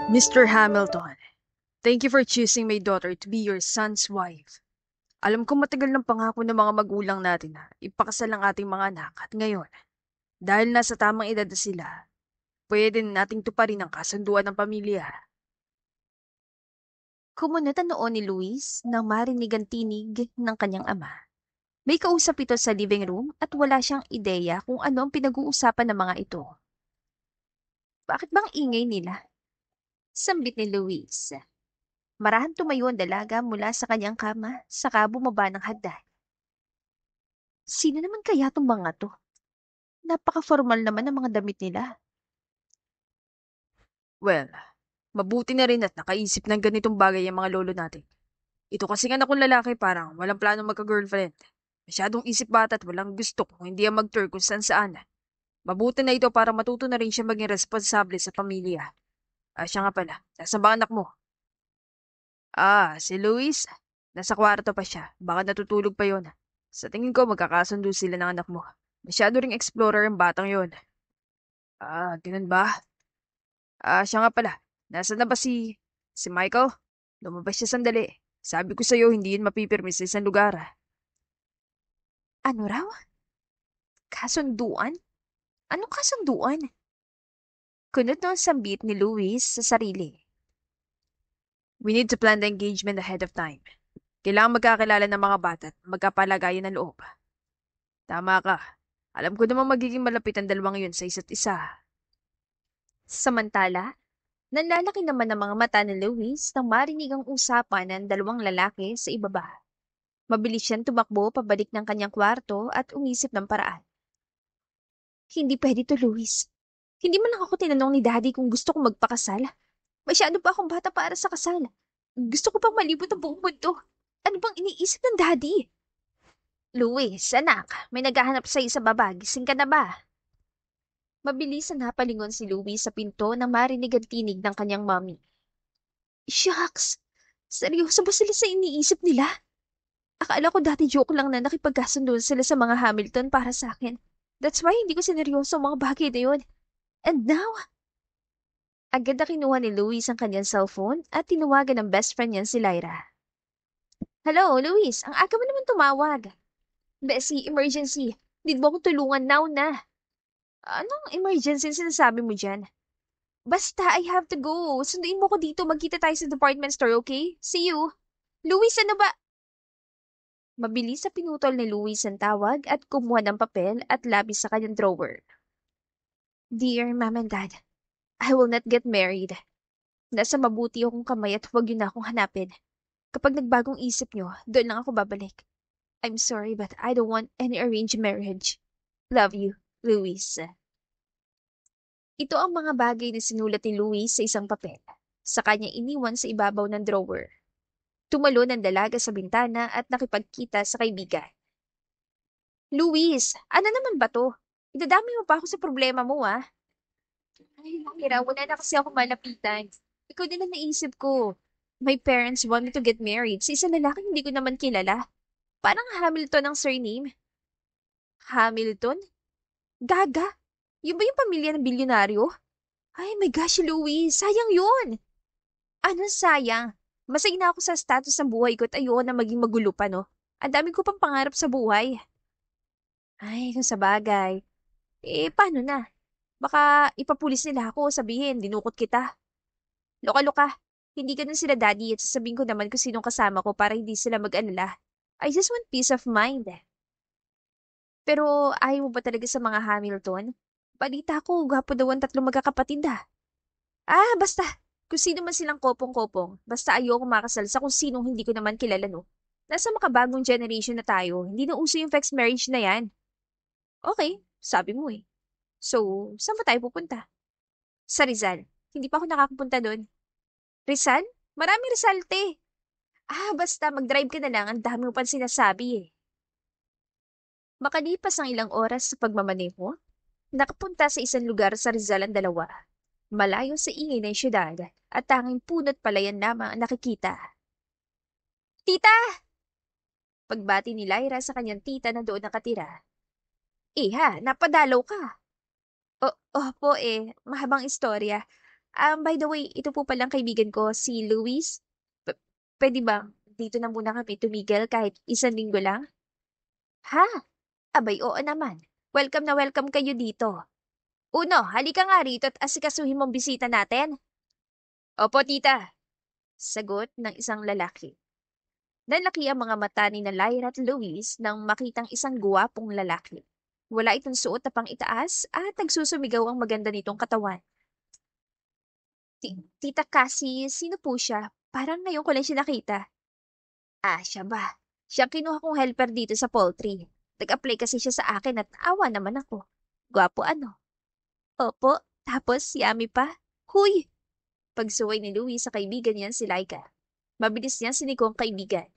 Mr. Hamilton, thank you for choosing my daughter to be your son's wife. Alam ko matagal ng pangako ng mga magulang natin na ipakasal ang ating mga anak at ngayon, dahil nasa tamang edad na sila, pwede na nating tuparin ang kasunduan ng pamilya. Kumunot ang noon ni Luis nang marinig ang tinig ng kanyang ama. May kausap ito sa living room at wala siyang ideya kung ano ang pinag-uusapan ng mga ito. Bakit bang ingay nila? Sambit ni Luis. Marahan tumayo ang dalaga mula sa kanyang kama saka bumaba ng hagdan. Sino naman kaya itong mga to? Napaka-formal naman ang mga damit nila. Well, mabuti na rin at nakaisip ng ganitong bagay ang mga lolo natin. Ito kasi nga akong lalaki parang walang plano magka-girlfriend. Masyadong isip bata at walang gusto kung hindi ang mag-tour kung saan saan. Mabuti na ito para matuto na rin siya maging responsable sa pamilya. Siya nga pala, nasa ba anak mo? Si Luis. Nasa kwarto pa siya. Baka natutulog pa yon. Sa tingin ko, magkakasundo sila ng anak mo. Masyado ring explorer ang batang yon. Ganun ba? Siya nga pala. Nasaan na ba si Michael? Lumabas siya sandali. Sabi ko sa'yo, hindi yun mapipirmi sa isang lugar. Ano raw? Kasunduan? Anong kasunduan? Kunot ng sambit ni Luis sa sarili. We need to plan the engagement ahead of time. Kailangan magkakilala ng mga bata at magkapalagayan ng loob. Tama ka. Alam ko namang magiging malapit ang dalawang yun sa isa't isa. Samantala, nanlalaki naman ang mga mata ni Luis nang marinig ang usapan ng dalawang lalaki sa ibaba. Mabilis siyang tumakbo pabalik ng kanyang kwarto at umisip ng paraan. Hindi pwede to, Luis. Hindi man lang ako tinanong ni Daddy kung gusto kong magpakasal. Masyado pa akong bata para sa kasal. Gusto ko pang malibot ang buong mundo. Ano bang iniisip ng Daddy? Luis, anak, may naghahanap sa'yo sa baba. Gising ka na ba? Mabilis na napalingon si Luis sa pinto nang marinig ang tinig ng kanyang mommy. Shucks! Seryoso ba sila sa iniisip nila? Akala ko dati joke lang na nakipagkasundo sila sa mga Hamilton para sa akin. That's why hindi ko sineryoso ang mga bagay na yun. And now, agad na kinuha ni Luis ang kanyang cellphone at tinawagan ng best friend niya si Lyra. Hello, Luis. Ang aga mo naman tumawag. Bessie, emergency. Need mo akong tulungan now na. Anong emergency sinasabi mo dyan? Basta, I have to go. Sunduin mo ko dito. Magkita tayo sa department store, okay? See you. Luis, ano ba? Mabilis sa pinutol ni Luis ang tawag at kumuha ng papel at labis sa kanyang drawer. Dear Mom and Dad, I will not get married. Nasa mabuti akong kamay at huwag yun na akong hanapin. Kapag nagbagong isip nyo, doon lang ako babalik. I'm sorry but I don't want any arranged marriage. Love you, Luis. Ito ang mga bagay na sinulat ni Luis sa isang papel. Sa kanya iniwan sa ibabaw ng drawer. Tumalon ang dalaga sa bintana at nakipagkita sa kaibigan. Luis, ano naman ba to? Idadami mo pa ako sa problema mo, ah. Ay, Kira, wala na kasi ako malapitan. Ikaw din ang naisip ko. My parents want me to get married sa isang lalaking hindi ko naman kilala. Parang Hamilton ang surname. Hamilton? Gaga? Yun ba yung pamilya ng bilyonaryo? Ay, my gosh, Louie, sayang yun. Ano sayang? Masaya na ako sa status ng buhay ko at ayoko na maging magulo pa, no? Ang dami ko pang pangarap sa buhay. Ay, kung sa bagay. Paano na? Baka ipapulis nila ako, sabihin, dinukot kita. Loka-loka, hindi ka sila daddy at sasabihin ko naman kung sinong kasama ko para hindi sila mag-alala. I just want peace of mind. Pero ayaw mo ba talaga sa mga Hamilton? Balita ko, gwapo daw ang tatlong magkakapatid ah. Basta. Kung sino man silang kopong-kopong. Basta ayoko makasal sa kung sinong hindi ko naman kilala, no? Nasa makabagong generation na tayo. Hindi na uso yung fixed marriage na yan. Okay, sabi mo eh. So, saan ba tayo pupunta? Sa Rizal. Hindi pa ako nakakapunta doon. Rizal? Maraming Rizal, te. Basta mag-drive ka na lang. Ang dami mo pang sinasabi eh. Makalipas ang ilang oras sa pagmamaneho, nakapunta sa isang lugar sa Rizal ang dalawa. Malayo sa ingay ng syudad at tanging punot palayan lamang ang nakikita. Tita! Pagbati ni Lyra sa kanyang tita na doon nakatira. Napadalaw ka. Opo mahabang istorya. By the way, ito po palang kaibigan ko, si Luis. P- Pwede ba dito na muna kami tumigil kahit isang linggo lang? Ha? Abay, oo naman. Welcome na welcome kayo dito. Uno, halika nga rito at asikasuhin mong bisita natin. Opo, tita. Sagot ng isang lalaki. Nalaki ang mga mata ni na Lyra at Luis nang makitang isang guwapong lalaki. Wala itong suot na pang itaas at nagsusumigaw ang maganda nitong katawan. Tita Cassie, sino po siya? Parang ngayon ko lang siya nakita. Siya ba? Siya ang kinuha kong helper dito sa poultry. Nag-apply kasi siya sa akin at awa naman ako. Gwapo ano? Opo, tapos yummy pa. Huy! Pagsuway ni Louie sa kaibigan niyan si Laika. Mabilis niya siniko ang kaibigan.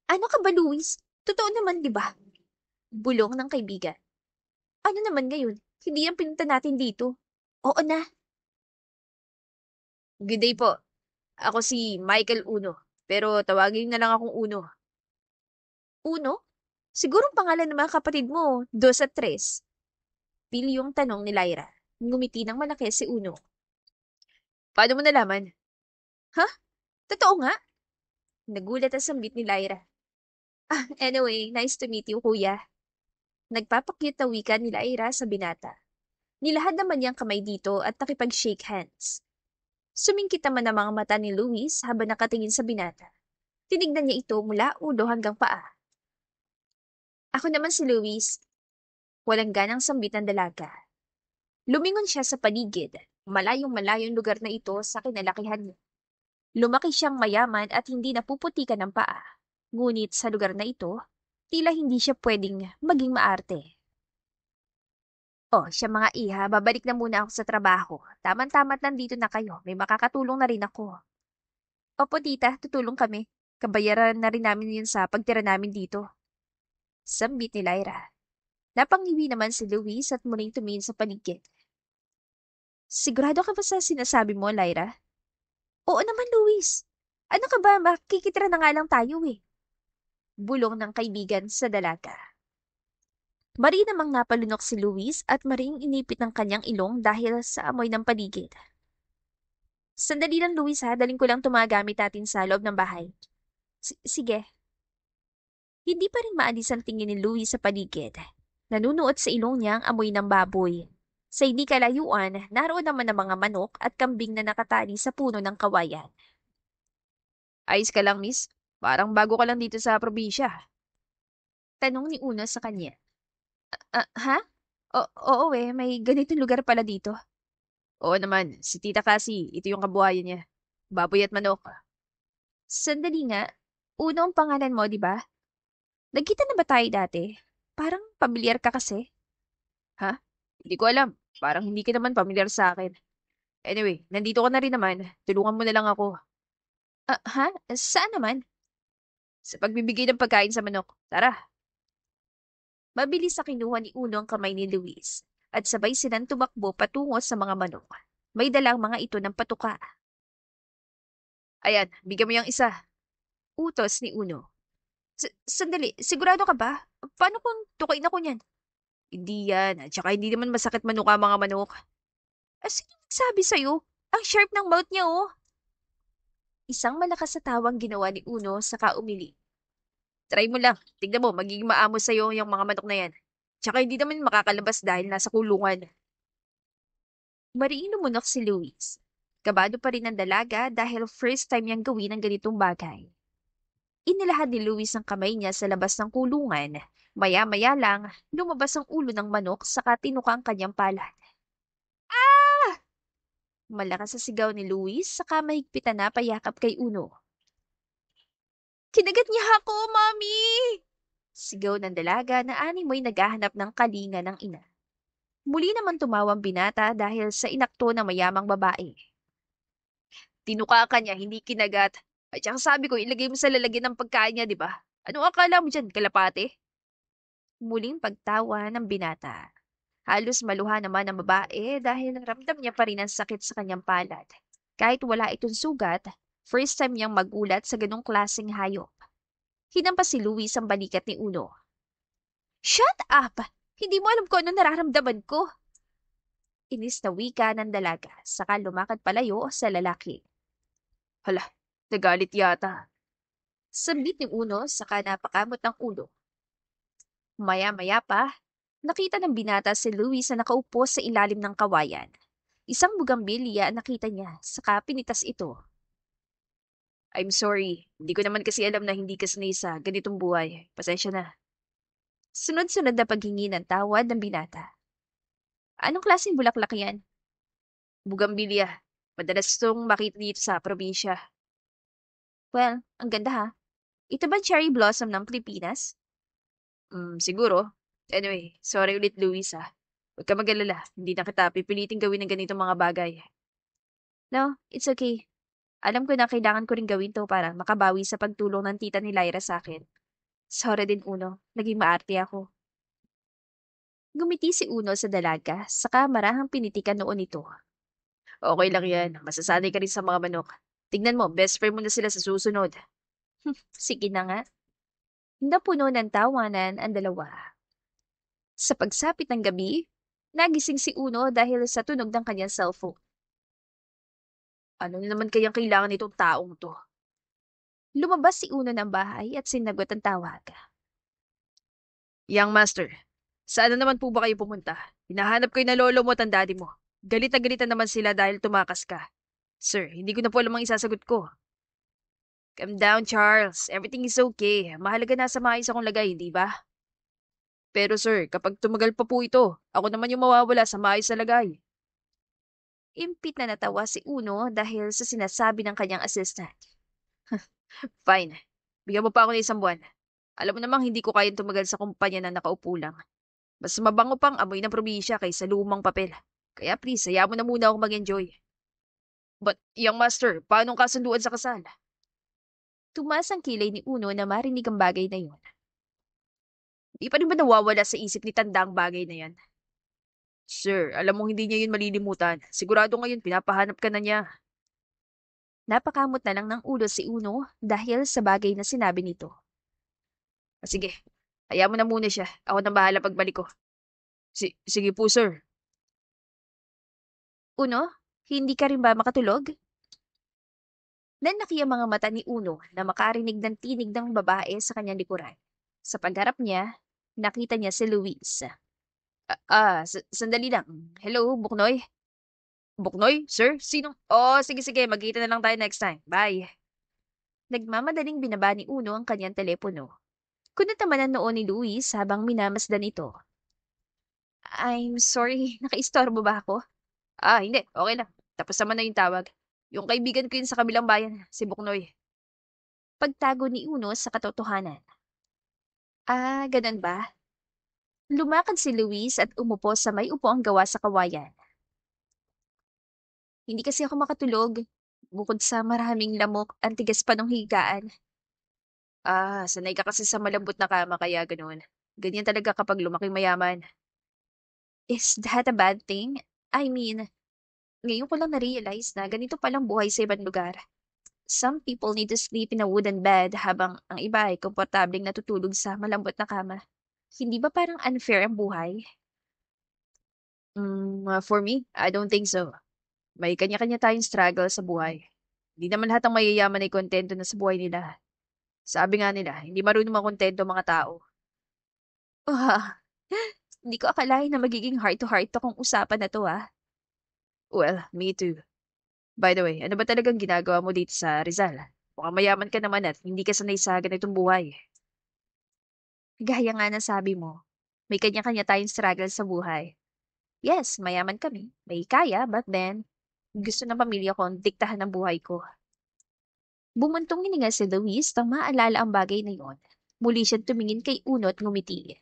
Ano ka ba, Luis? Totoo naman, di ba? Bulong ng kaibigan. Ano naman ngayon? Hindi yan pinunta natin dito. Oo na. Good day po. Ako si Michael Uno. Pero tawagin na lang akong Uno. Uno? Siguro ang pangalan ng mga kapatid mo, Dos at Tres. Pili yung tanong ni Lyra. Ngumiti ng malaki si Uno. Paano mo nalaman? Ha? Totoo nga? Nagulat ang sambit ni Lyra. Anyway, nice to meet you, kuya. Nagpapakyut na wika ni Lyra sa binata. Nilahad naman niyang kamay dito at nakipag-shake hands. Sumingkit naman ang mga mata ni Luis habang nakatingin sa binata. Tinignan niya ito mula ulo hanggang paa. Ako naman si Luis. Walang ganang sambit ng dalaga. Lumingon siya sa paligid. Malayong-malayong lugar na ito sa kinalakihan niya. Lumaki siyang mayaman at hindi napuputikan ng paa. Ngunit sa lugar na ito, tila hindi siya pwedeng maging maarte. Siya mga iha, babalik na muna ako sa trabaho. Taman-tamat nandito na kayo. May makakatulong na rin ako. Opo, tita, tutulong kami. Kabayaran na rin namin yun sa pagtira namin dito. Sambit ni Lyra. Napangiwi naman si Luis at muling tumingin sa paligid. Sigurado ka ba sa sinasabi mo, Lyra? Oo naman, Luis. Ano ka ba? Makikitira na nga lang tayo eh. Bulong ng kaibigan sa dalaga. Mari namang napalunok si Luis at maring inipit ng kanyang ilong dahil sa amoy ng paligid. Sandali lang, Luis ha. Daling ko lang tumagamit natin sa loob ng bahay. Sige. Hindi pa rin maalis ang tingin ni Luis sa paligid. Nanunuot sa ilong niya ang amoy ng baboy. Sa hindi kalayuan, naroon naman ang mga manok at kambing na nakatali sa puno ng kawayan. Ayos ka lang, miss. Parang bago ka lang dito sa probinsya. Tanong ni Una sa kanya. Ha? Oo may ganitong lugar pala dito. Oo naman, si Tita Cassie, ito yung kabuhayan niya. Baboy at manok. Sandali nga. Una ang pangalan mo, di ba? Nagkita na ba tayo dati? Parang pamilyar ka kasi. Ha? Hindi ko alam. Parang hindi ka naman pamilyar sa akin. Anyway, nandito ka na rin naman. Tulungan mo na lang ako. Ha? Saan naman? Sa pagbibigay ng pagkain sa manok. Tara. Mabilis sa kinuha ni Uno ang kamay ni Luis at sabay silang tumakbo patungo sa mga manok. May dalang mga ito ng patuka. Ayan, bigyan mo yung isa. Utos ni Uno. Sandali, sigurado ka ba? Paano kung tukain ako niyan? Hindi yan. At saka hindi naman masakit manuka mga manok. Sino nagsabi sa'yo? Ang sharp ng mouth niya oh. Isang malakas sa tawang ginawa ni Uno saka umili. Try mo lang. Tignan mo, magiging maamo sa'yo yung mga manok na yan. Tsaka hindi naman makakalabas dahil nasa kulungan. Mariing lumunok si Luis. Kabado pa rin ang dalaga dahil first time niyang gawin ang ganitong bagay. Inilahad ni Luis ang kamay niya sa labas ng kulungan. Maya-maya lang, lumabas ang ulo ng manok saka tinuka ang kanyang palad. Malakas sa sigaw ni Luis saka mahigpitan na payakap kay Uno. Kinagat niya ako, Mami! Sigaw ng dalaga na animoy naghahanap ng kalinga ng ina. Muli naman tumawang binata dahil sa inakto na mayamang babae. Tinuka ka niya, hindi kinagat. At saka sabi ko, ilagay mo sa lalagyan ng pagkain niya, di ba? Anong akala mo dyan, kalapate? Muling pagtawa ng binata. Halos maluha naman ang babae dahil ramdam niya pa rin ang sakit sa kanyang palad. Kahit wala itong sugat, first time niyang magulat sa ganong klaseng hayop. Hinampas si Luis ang balikat ni Uno. Shut up! Hindi mo alam kung ano nararamdaman ko. Inis na wika ng dalaga, saka lumakad palayo sa lalaki. Hala, nagalit yata. Sambit ni Uno, saka napakamot ng ulo. Maya-maya pa, nakita ng binata si Luis na nakaupo sa ilalim ng kawayan. Isang bugambilya ang nakita niya, saka pinitas ito. I'm sorry. Hindi ko naman kasi alam na hindi ka sanay sa ganitong buhay. Pasensya na. Sunod-sunod na paghingi ng tawad ng binata. Anong klaseng bulaklak yan? Bugambilya. Madalas itong makita dito sa probinsya. Well, ang ganda ha. Ito ba cherry blossom ng Pilipinas? Siguro. Anyway, sorry ulit, Luis, ah. Huwag ka mag-alala. Hindi na kita pipiliting gawin ng ganitong mga bagay. No, it's okay. Alam ko na kailangan ko rin gawin to para makabawi sa pagtulong ng tita ni Lyra sa akin. Sorry din, Uno. Naging maarte ako. Gumiti si Uno sa dalaga, saka marahang pinitikan noon ito. Okay lang yan. Masasanay ka rin sa mga manok. Tignan mo, best friend mo na sila sa susunod. Sige na nga. Napuno ng tawanan ang dalawa. Sa pagsapit ng gabi, nagising si Uno dahil sa tunog ng kanyang cellphone. Ano na naman kayang kailangan nitong taong to? Lumabas si Uno ng bahay at sinagot ang tawag. Young master, saan na naman po ba kayo pumunta? Hinahanap ko yung na lolo mo at ang daddy mo. Galit na galitan naman sila dahil tumakas ka. Sir, hindi ko na po alam ang isasagot ko. Calm down, Charles. Everything is okay. Mahalaga nasa maayos akong lagay, di ba? Pero sir, kapag tumagal pa po ito, ako naman yung mawawala sa maayos na lagay. Impit na natawa si Uno dahil sa sinasabi ng kanyang assistant. Fine. Bigyan mo pa ako ng isang buwan. Alam mo namang hindi ko kayang tumagal sa kumpanya na nakaupo lang. Mas mabango pang amoy ng probinsya kaysa lumang papel. Kaya please, hayaan mo na muna ako mag-enjoy. But, young master, paano ang kasunduan sa kasal? Tumaas ang kilay ni Uno na marinig ang bagay na yun. Di pa rin ba nawawala sa isip ni Tanda ang bagay na yan? Sir, alam mo hindi niya yun malilimutan. Sigurado ngayon pinapahanap ka na niya. Napakamot na lang ng ulo si Uno dahil sa bagay na sinabi nito. Sige, hayaan mo na muna siya. Ako na bahala pagbalik ko. Sige po, sir. Uno, hindi ka rin ba makatulog? Nanlaki ang mga mata ni Uno na makarinig ng tinig ng babae sa kanyang likuran. Sa pagharap niya, nakita niya si Luis. Sandali lang. Hello, Buknoy? Buknoy? Sir? Sino? Oh, sige, magkita na lang tayo next time. Bye. Nagmamadaling binaba ni Uno ang kanyang telepono. Kunot naman ang noo ni Luis habang minamasdan ito. I'm sorry, nakaistorbo ba ako? Hindi. Okay lang. Tapos naman na yung tawag. Yung kaibigan ko yun sa kabilang bayan, si Buknoy. Pagtago ni Uno sa katotohanan. Ganun ba? Lumakad si Luis at umupo sa may upuang gawa sa kawayan. Hindi kasi ako makatulog. Bukod sa maraming lamok, ang tigas pa ng higaan. Sanay ka kasi sa malambot na kama kaya ganun. Ganyan talaga kapag lumaki mayaman. Is that a bad thing? I mean, ngayon ko lang na-realize na ganito palang buhay sa ibang lugar. Some people need to sleep in a wooden bed habang ang iba ay komportabling natutulog sa malambot na kama. Hindi ba parang unfair ang buhay? For me, I don't think so. May kanya-kanya tayong struggle sa buhay. Hindi naman lahat ng mayayaman ay kontento na sa buhay nila. Sabi nga nila, hindi marunong makontento ang mga tao. Ah, hindi ko akalain na magiging heart-to-heart to kung usapan na to ah. Well, me too. By the way, ano ba talagang ginagawa mo dito sa Rizal? Mukhang mayaman ka naman at hindi ka sanay sa ganitong buhay. Gaya nga ng sabi mo, may kanya-kanya tayong struggle sa buhay. Yes, mayaman kami. May kaya, but then, gusto ng pamilya ko ang diktahan ng buhay ko. Bumuntong hininga si Luis nang maalala ang bagay na yon. Muli siyang tumingin kay Uno at ngumiti.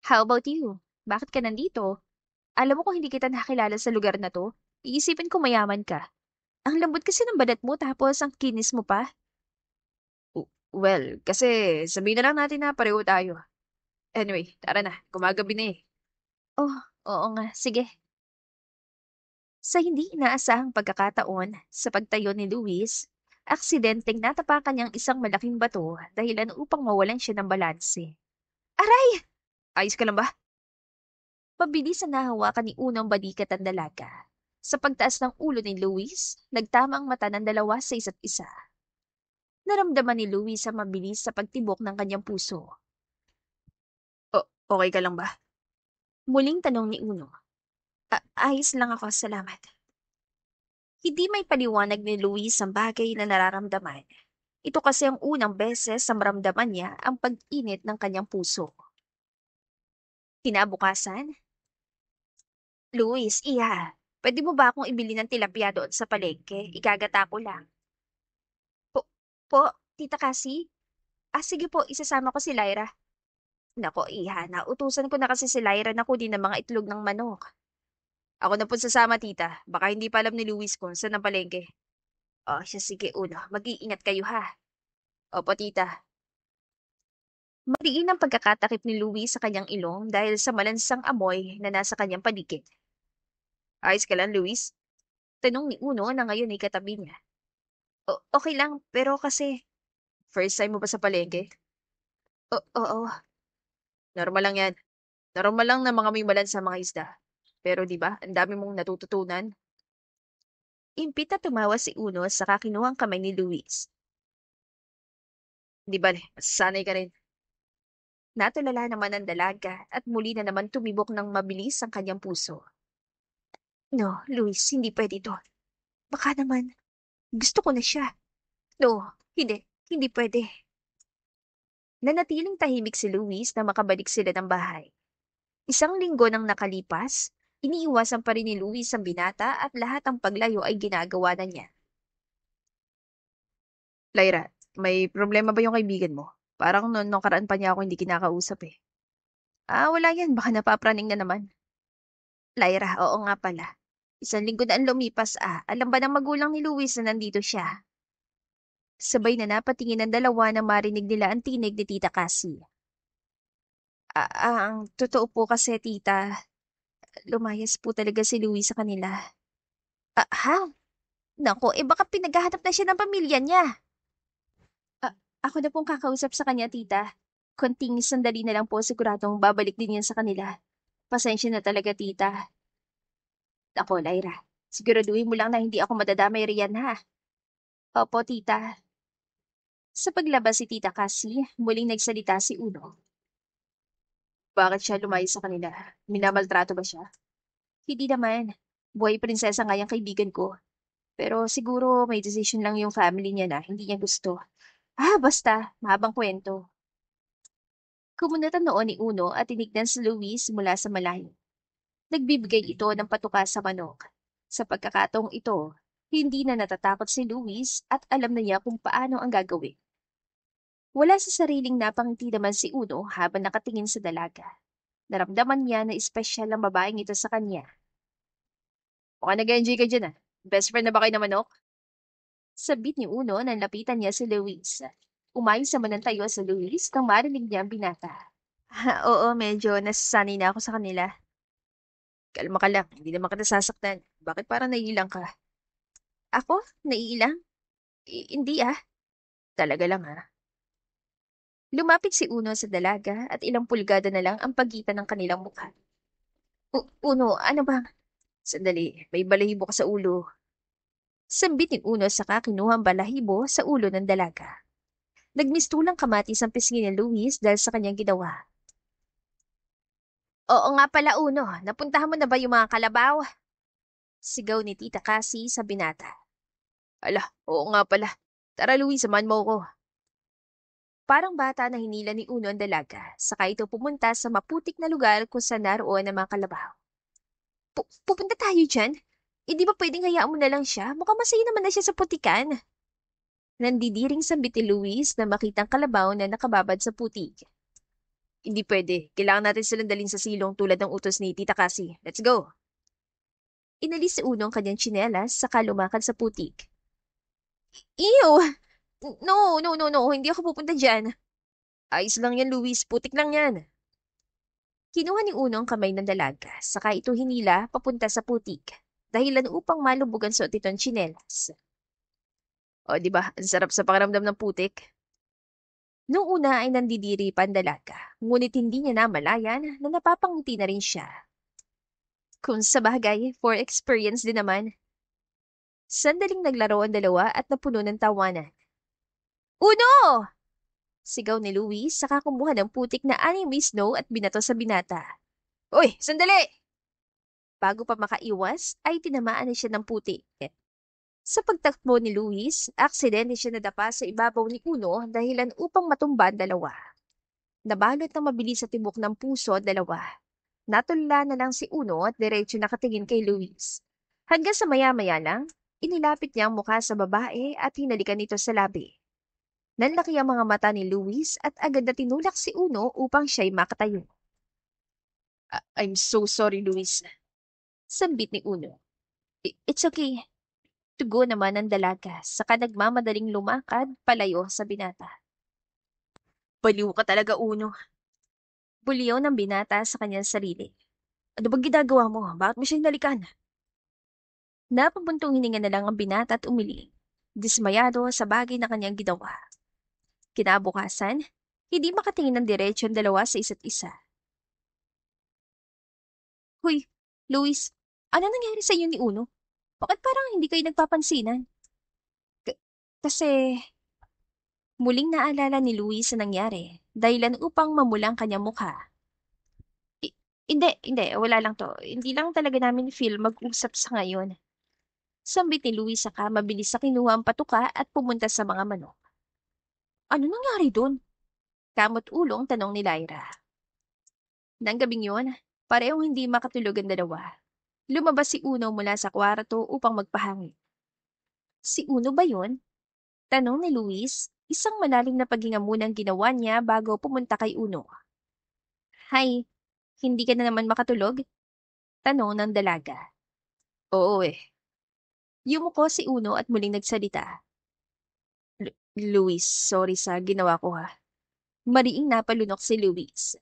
How about you? Bakit ka nandito? Alam mo kung hindi kita nakilala sa lugar na to, iisipin ko mayaman ka. Ang lambot kasi ng balat mo tapos ang kinis mo pa. Well, kasi sabihin na lang natin na pareho tayo. Anyway, tara na. Gumagabi na eh. Oh, oo nga, sige. Sa hindi inaasahang pagkakataon sa pagtayo ni Luis, aksidenteng natapakan niyang isang malaking bato dahilan upang mawalan siya ng balanse. Aray! Ayos ka lang ba? Mabilis na nahawakan ni Uno ang balikat ang dalaga. Sa pagtaas ng ulo ni Luis, nagtama ang mata ng dalawa sa isa't isa. Naramdaman ni Luis ang mabilis sa pagtibok ng kanyang puso. Okay ka lang ba? Muling tanong ni Uno. Ayos lang ako, salamat. Hindi may paliwanag ni Luis ang bagay na nararamdaman. Ito kasi ang unang beses sa maramdaman niya ang pag-init ng kanyang puso. Kinabukasan, Luis, iha, pwede mo ba akong ibili ng tilapia doon sa palengke? Igagata ko lang. Po, Tita Cassie? Sige po, isasama ko si Lyra. Nako, iha, nautusan ko na kasi si Lyra na kunin ng mga itlog ng manok. Ako na po sasama, tita. Baka hindi pa alam ni Luis kung saan ang palengke. Siya sige, Uno. Mag-iingat kayo ha. Opo, tita. Mariin ang pagkakatakip ni Louie sa kanyang ilong dahil sa malansang amoy na nasa kanyang paligid. Ayos ka lang, Luis? Tanong ni Uno na ngayon ay katabi niya. Okay lang, pero kasi... First time mo ba sa palengke? Oo, Normal lang yan. Normal lang na mga may balan sa mga isda. Pero di ba, ang dami mong natututunan. impit na tumawa si Uno sa kakinuhang kamay ni Luis. Di ba, masasanay ka rin. Natulala naman ang dalaga at muli na naman tumibok ng mabilis ang kanyang puso. No, Luis, hindi pwede to. Baka naman, gusto ko na siya. No, hindi pwede. Nanatiling tahimik si Luis na makabalik sila ng bahay. Isang linggo nang nakalipas, iniiwasan pa rin ni Luis ang binata at lahat ang paglayo ay ginagawa na niya. Lyra, may problema ba yung kaibigan mo? Parang noon nung karaan pa niya ako hindi kinakausap eh. Wala yan, baka napapraning na naman. Lyra, oo nga pala. Isang linggo na ang lumipas alam ba ng magulang ni Luis na nandito siya? Sabay na napatingin ang dalawa na marinig nila ang tinig ni Tita Cassie. Ang totoo po kasi, tita, lumayas po talaga si Luis sa kanila. Ha? Nako, baka pinaghahanap na siya ng pamilya niya. Ako na pong kakausap sa kanya, tita. Konting sandali na lang po siguradong babalik din yan sa kanila. Pasensya na talaga, tita. Ako, Lyra, siguraduhin mo lang na hindi ako madadamay riyan, ha? Opo, tita. Sa paglabas si Tita Cassie, muling nagsalita si Uno. Bakit siya lumayas sa kanila? Minamaltrato ba siya? Hindi naman. Buhay prinsesa nga yung kaibigan ko. Pero siguro may decision lang yung family niya na hindi niya gusto. Basta. Mahabang kwento. Kumunatan noon ni Uno at tinignan si Luis mula sa malayo. Nagbibigay ito ng patuka sa manok. Sa pagkakataong ito, hindi na natatakot si Luis at alam na niya kung paano ang gagawin. Wala sa sariling napangiti naman si Uno habang nakatingin sa dalaga. Naramdaman niya na espesyal ang babaeng ito sa kanya. Mukhang nag-enjoy ka dyan ah. Best friend na ba kayo na manok? Sabit ni Uno nang lapitan niya si Luis. Umayos naman ang tayo sa Luis nang marinig niya ang binata. Oo, medyo nasasanay na ako sa kanila. Kalma ka lang, hindi naman kita sasaktan. Bakit parang naiilang ka? Ako? Naiilang? Hindi ah. Talaga lang ha. Lumapit si Uno sa dalaga at ilang pulgada na lang ang pagitan ng kanilang mukha. Uno, ano bang? Sandali, may balahibo ka sa ulo. Sambit ni Uno saka kinuha ang balahibo sa ulo ng dalaga. Nagmistulang kamatis ang pisngi ni Luis dahil sa kanyang ginawa. Oo nga pala, Uno. Napuntahan mo na ba yung mga kalabaw? Sigaw ni Tita Cassie sa binata. Ala, oo nga pala. Tara Luis, samahan mo ko. Parang bata na hinila ni Uno ang dalaga, saka ito pumunta sa maputik na lugar kung saan naroon ang mga kalabaw. Pupunta tayo dyan? Di ba pwedeng hayaan mo na lang siya? Mukhang masaya naman na siya sa putikan. Nandidiring sambit ni Luis na makitang kalabaw na nakababad sa putik. Hindi pwede. Kailangan natin silang dalhin sa silong tulad ng utos ni Tita Cassie. Let's go! Inalis si Uno ang kanyang tsinelas saka lumakad sa putik. Ew! No, no, no, no. Hindi ako pupunta dyan. Ayos lang yan, Luis. Putik lang yan. Kinuha ni Uno ang kamay ng dalaga, saka ito hinila papunta sa putik, dahilan upang malubog ang suot itong tsinelas. O, di ba? Ang sarap sa pakiramdam ng putik. Noong una ay nandidiri pa ang dalaga, ngunit hindi niya namalayan na napapangiti na rin siya. Kung sa bagay, for experience din naman. Sandaling naglaro ang dalawa at napuno ng tawanan. Uno! Sigaw ni Louis saka kumuha ng putik na anime snow at binato sa binata. Uy, sandali! Bago pa makaiwas, ay tinamaan na siya ng putik. Sa pagtakbo ni Luis, aksidente siya nadapa sa ibabaw ni Uno dahilan upang matumba ang dalawa. Nabalot ng mabilis sa tibok ng puso ang dalawa. Natulala na lang si Uno at diretso nakatingin kay Luis. Hanggang sa maya-maya lang, inilapit niya ang mukha sa babae at hinalikan ito sa labi. Nanlaki ang mga mata ni Luis at agad na tinulak si Uno upang siya'y makatayo. I'm so sorry, Luis. Sambit ni Uno. It's okay. Tugo naman ang dalaga, saka nagmamadaling lumakad palayo sa binata. Baliw ka talaga, Uno. Buliyaw ng binata sa kanyang sarili. Ano bang ginagawa mo? Bakit mo siya hinalikan? Napabuntong hininga na lang ang binata at umiling, dismayado sa bagay na kanyang ginawa. Kinabukasan, hindi makatingin ng diretsyo ang dalawa sa isa't isa. Huy, Luis, ano nangyari sa iyo ni Uno? Bakit parang hindi kayo nagpapansinan? Kasi muling naalala ni Luis sa nangyari, dahilan upang mamulang kanyang mukha. Hindi, wala lang to. Hindi lang talaga namin feel mag-usap sa ngayon. Sambit ni Luis saka mabilis sa kinuha ang patuka at pumunta sa mga manok. Ano nangyari doon? Kamot ulong tanong ni Lyra. Nang gabing yun, parehong hindi makatulog ang dalawa. Lumabas si Uno mula sa kwarto upang magpahangin. Si Uno ba yun? Tanong ni Luis, isang malalim na paghinga munang ginawa niya bago pumunta kay Uno. Hay, hindi ka na naman makatulog? Tanong ng dalaga. Oo eh. Yumuko si Uno at muling nagsalita. Luis, sorry sa ginawa ko ha. Mariing napalunok si Luis.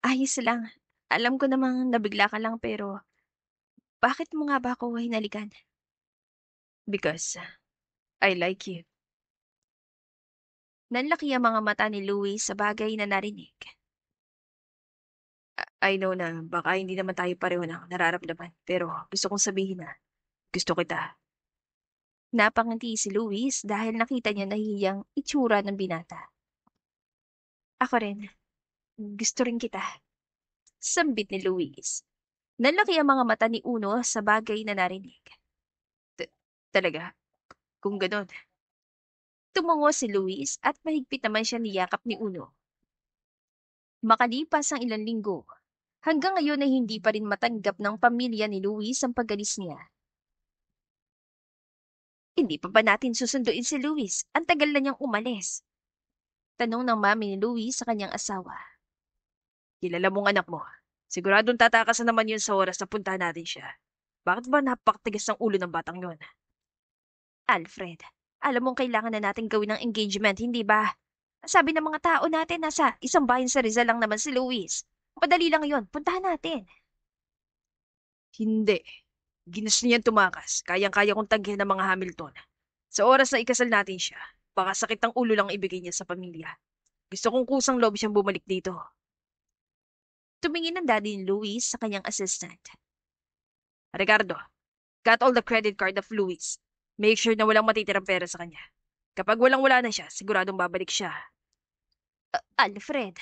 Ayos lang. Alam ko namang nabigla ka lang pero bakit mo nga ba ako hinalikan? Because I like you. Nanlaki ang mga mata ni Luis sa bagay na narinig. I know na baka hindi naman tayo pareho ng nararamdaman. Pero gusto kong sabihin na gusto kita. Napangiti si Luis dahil nakita niya nahihiyang itsura ng binata. Ako rin. Gusto rin kita. Sambit ni Luis. Nanlaki ang mga mata ni Uno sa bagay na narinig. Talaga. Kung ganon. Tumungo si Luis at mahigpit naman siya niyakap ni Uno. Makalipas ang ilang linggo, hanggang ngayon ay hindi pa rin matanggap ng pamilya ni Luis ang pagalis niya. Hindi pa ba natin susunduin si Luis? Ang tagal na niyang umalis. Tanong ng mami ni Luis sa kanyang asawa. Kilala mong anak mo. Siguradong tatakasan naman yun sa oras na puntahan natin siya. Bakit ba napakatigas ng ulo ng batang yun? Alfred, alam mong kailangan na natin gawin ng engagement, hindi ba? Sabi ng mga tao natin nasa isang bayan sa Rizal lang naman si Luis. Madali lang yun, puntahan natin. Hindi. Ginusto niyan tumakas. Kayang-kaya kong tanggihan ng mga Hamilton. Sa oras na ikasal natin siya, baka sakit ang ulo lang ibigay niya sa pamilya. Gusto kong kusang loob siyang bumalik dito. Tumingin ang daddy ni Luis sa kanyang assistant. Ricardo, got all the credit card of Luis. Make sure na walang matitirang pera sa kanya. Kapag walang-wala na siya, siguradong babalik siya. Alfred,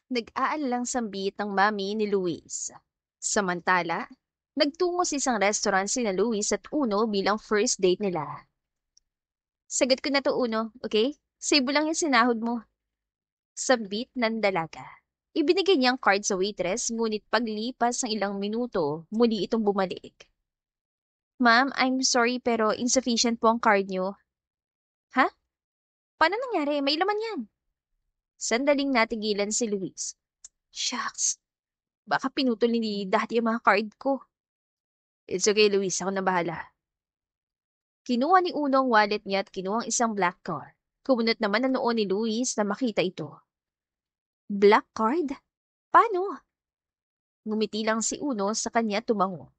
nag-aalalang sambit ng mami ni Luis. Samantala, nagtungo sa isang restaurant sina Luis at Uno bilang first date nila. Sagot ko na to, Uno, okay? Save mo lang yung sinahod mo. Sambit ng dalaga. Ibinigay niyang card sa waitress, ngunit paglipas ng ilang minuto, muli itong bumalik. Ma'am, I'm sorry pero insufficient po ang card niyo. Ha? Paano nangyari? May laman yan. Sandaling natigilan si Luis. Shucks, baka pinutol ni Daddy ang mga card ko. It's okay, Luis. Ako na bahala. Kinuha ni Uno ang wallet niya at kinuha ang isang black card. Kumunot naman ang noo ni Luis na makita ito. Black card? Paano? Ngumiti lang si Uno sa kanya tumango.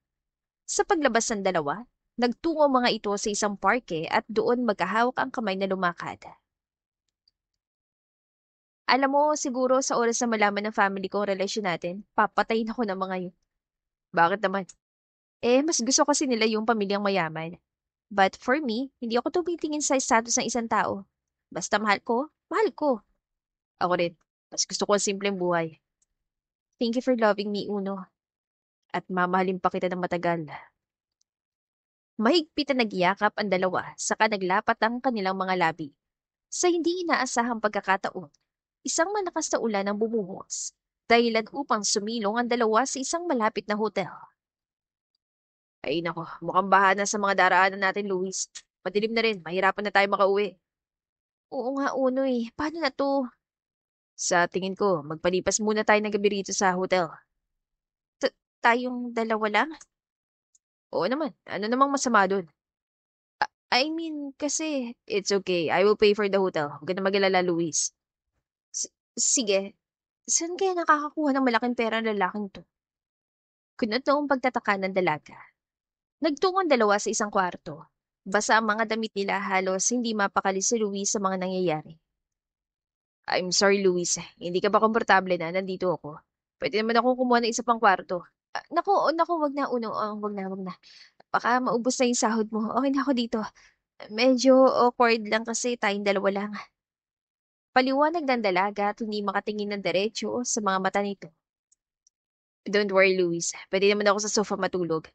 Sa paglabas ng dalawa, nagtungo mga ito sa isang parke at doon magkahawak ang kamay na lumakad. Alam mo, siguro sa oras na malaman ng family ko ang relasyon natin, papatayin ako ng mga yun. Bakit naman? Mas gusto kasi nila yung pamilyang mayaman. But for me, hindi ako tumitingin sa status ng isang tao. Basta mahal ko, mahal ko. Ako rin. Mas gusto ko ang simpleng buhay. Thank you for loving me, Uno. At mamahalin pa kita ng matagal. Mahigpit na nagyakap ang dalawa, saka naglapat ang kanilang mga labi. Sa hindi inaasahang pagkakataon, isang malakas na ulan ang bumuhos, dahilan upang sumilong ang dalawa sa isang malapit na hotel. Ay nako, mukhang baha na sa mga daraanan natin, Luis. Madilim na rin, mahirapan na tayo makauwi. Oo nga, Uno eh. Paano na to? Sa tingin ko, magpalipas muna tayo ng gabi rito sa hotel. Tayong dalawa lang? Oo naman, ano namang masama doon? I mean, kasi, It's okay, I will pay for the hotel. Huwag ka na mag-alala, Luis. sige, saan kaya nakakakuha ng malaking pera ang lalaking to? Kunot noong pagtataka ng dalaga. Nagtungo ang dalawa sa isang kwarto. Basa ang mga damit nila, halos hindi mapakali si Luis sa mga nangyayari. I'm sorry, Luis. Hindi ka ba komportable na nandito ako? Pwede naman ako kumuha ng isa pang kwarto. Naku, wag na, Uno. Wag na. Baka maubos na yung sahod mo. Okay na ako dito. Medyo awkward lang kasi tayong dalawa lang. Paliwanag ng dalaga at hindi makatingin ng diretso sa mga mata nito. Don't worry, Luis. Pwede naman ako sa sofa matulog.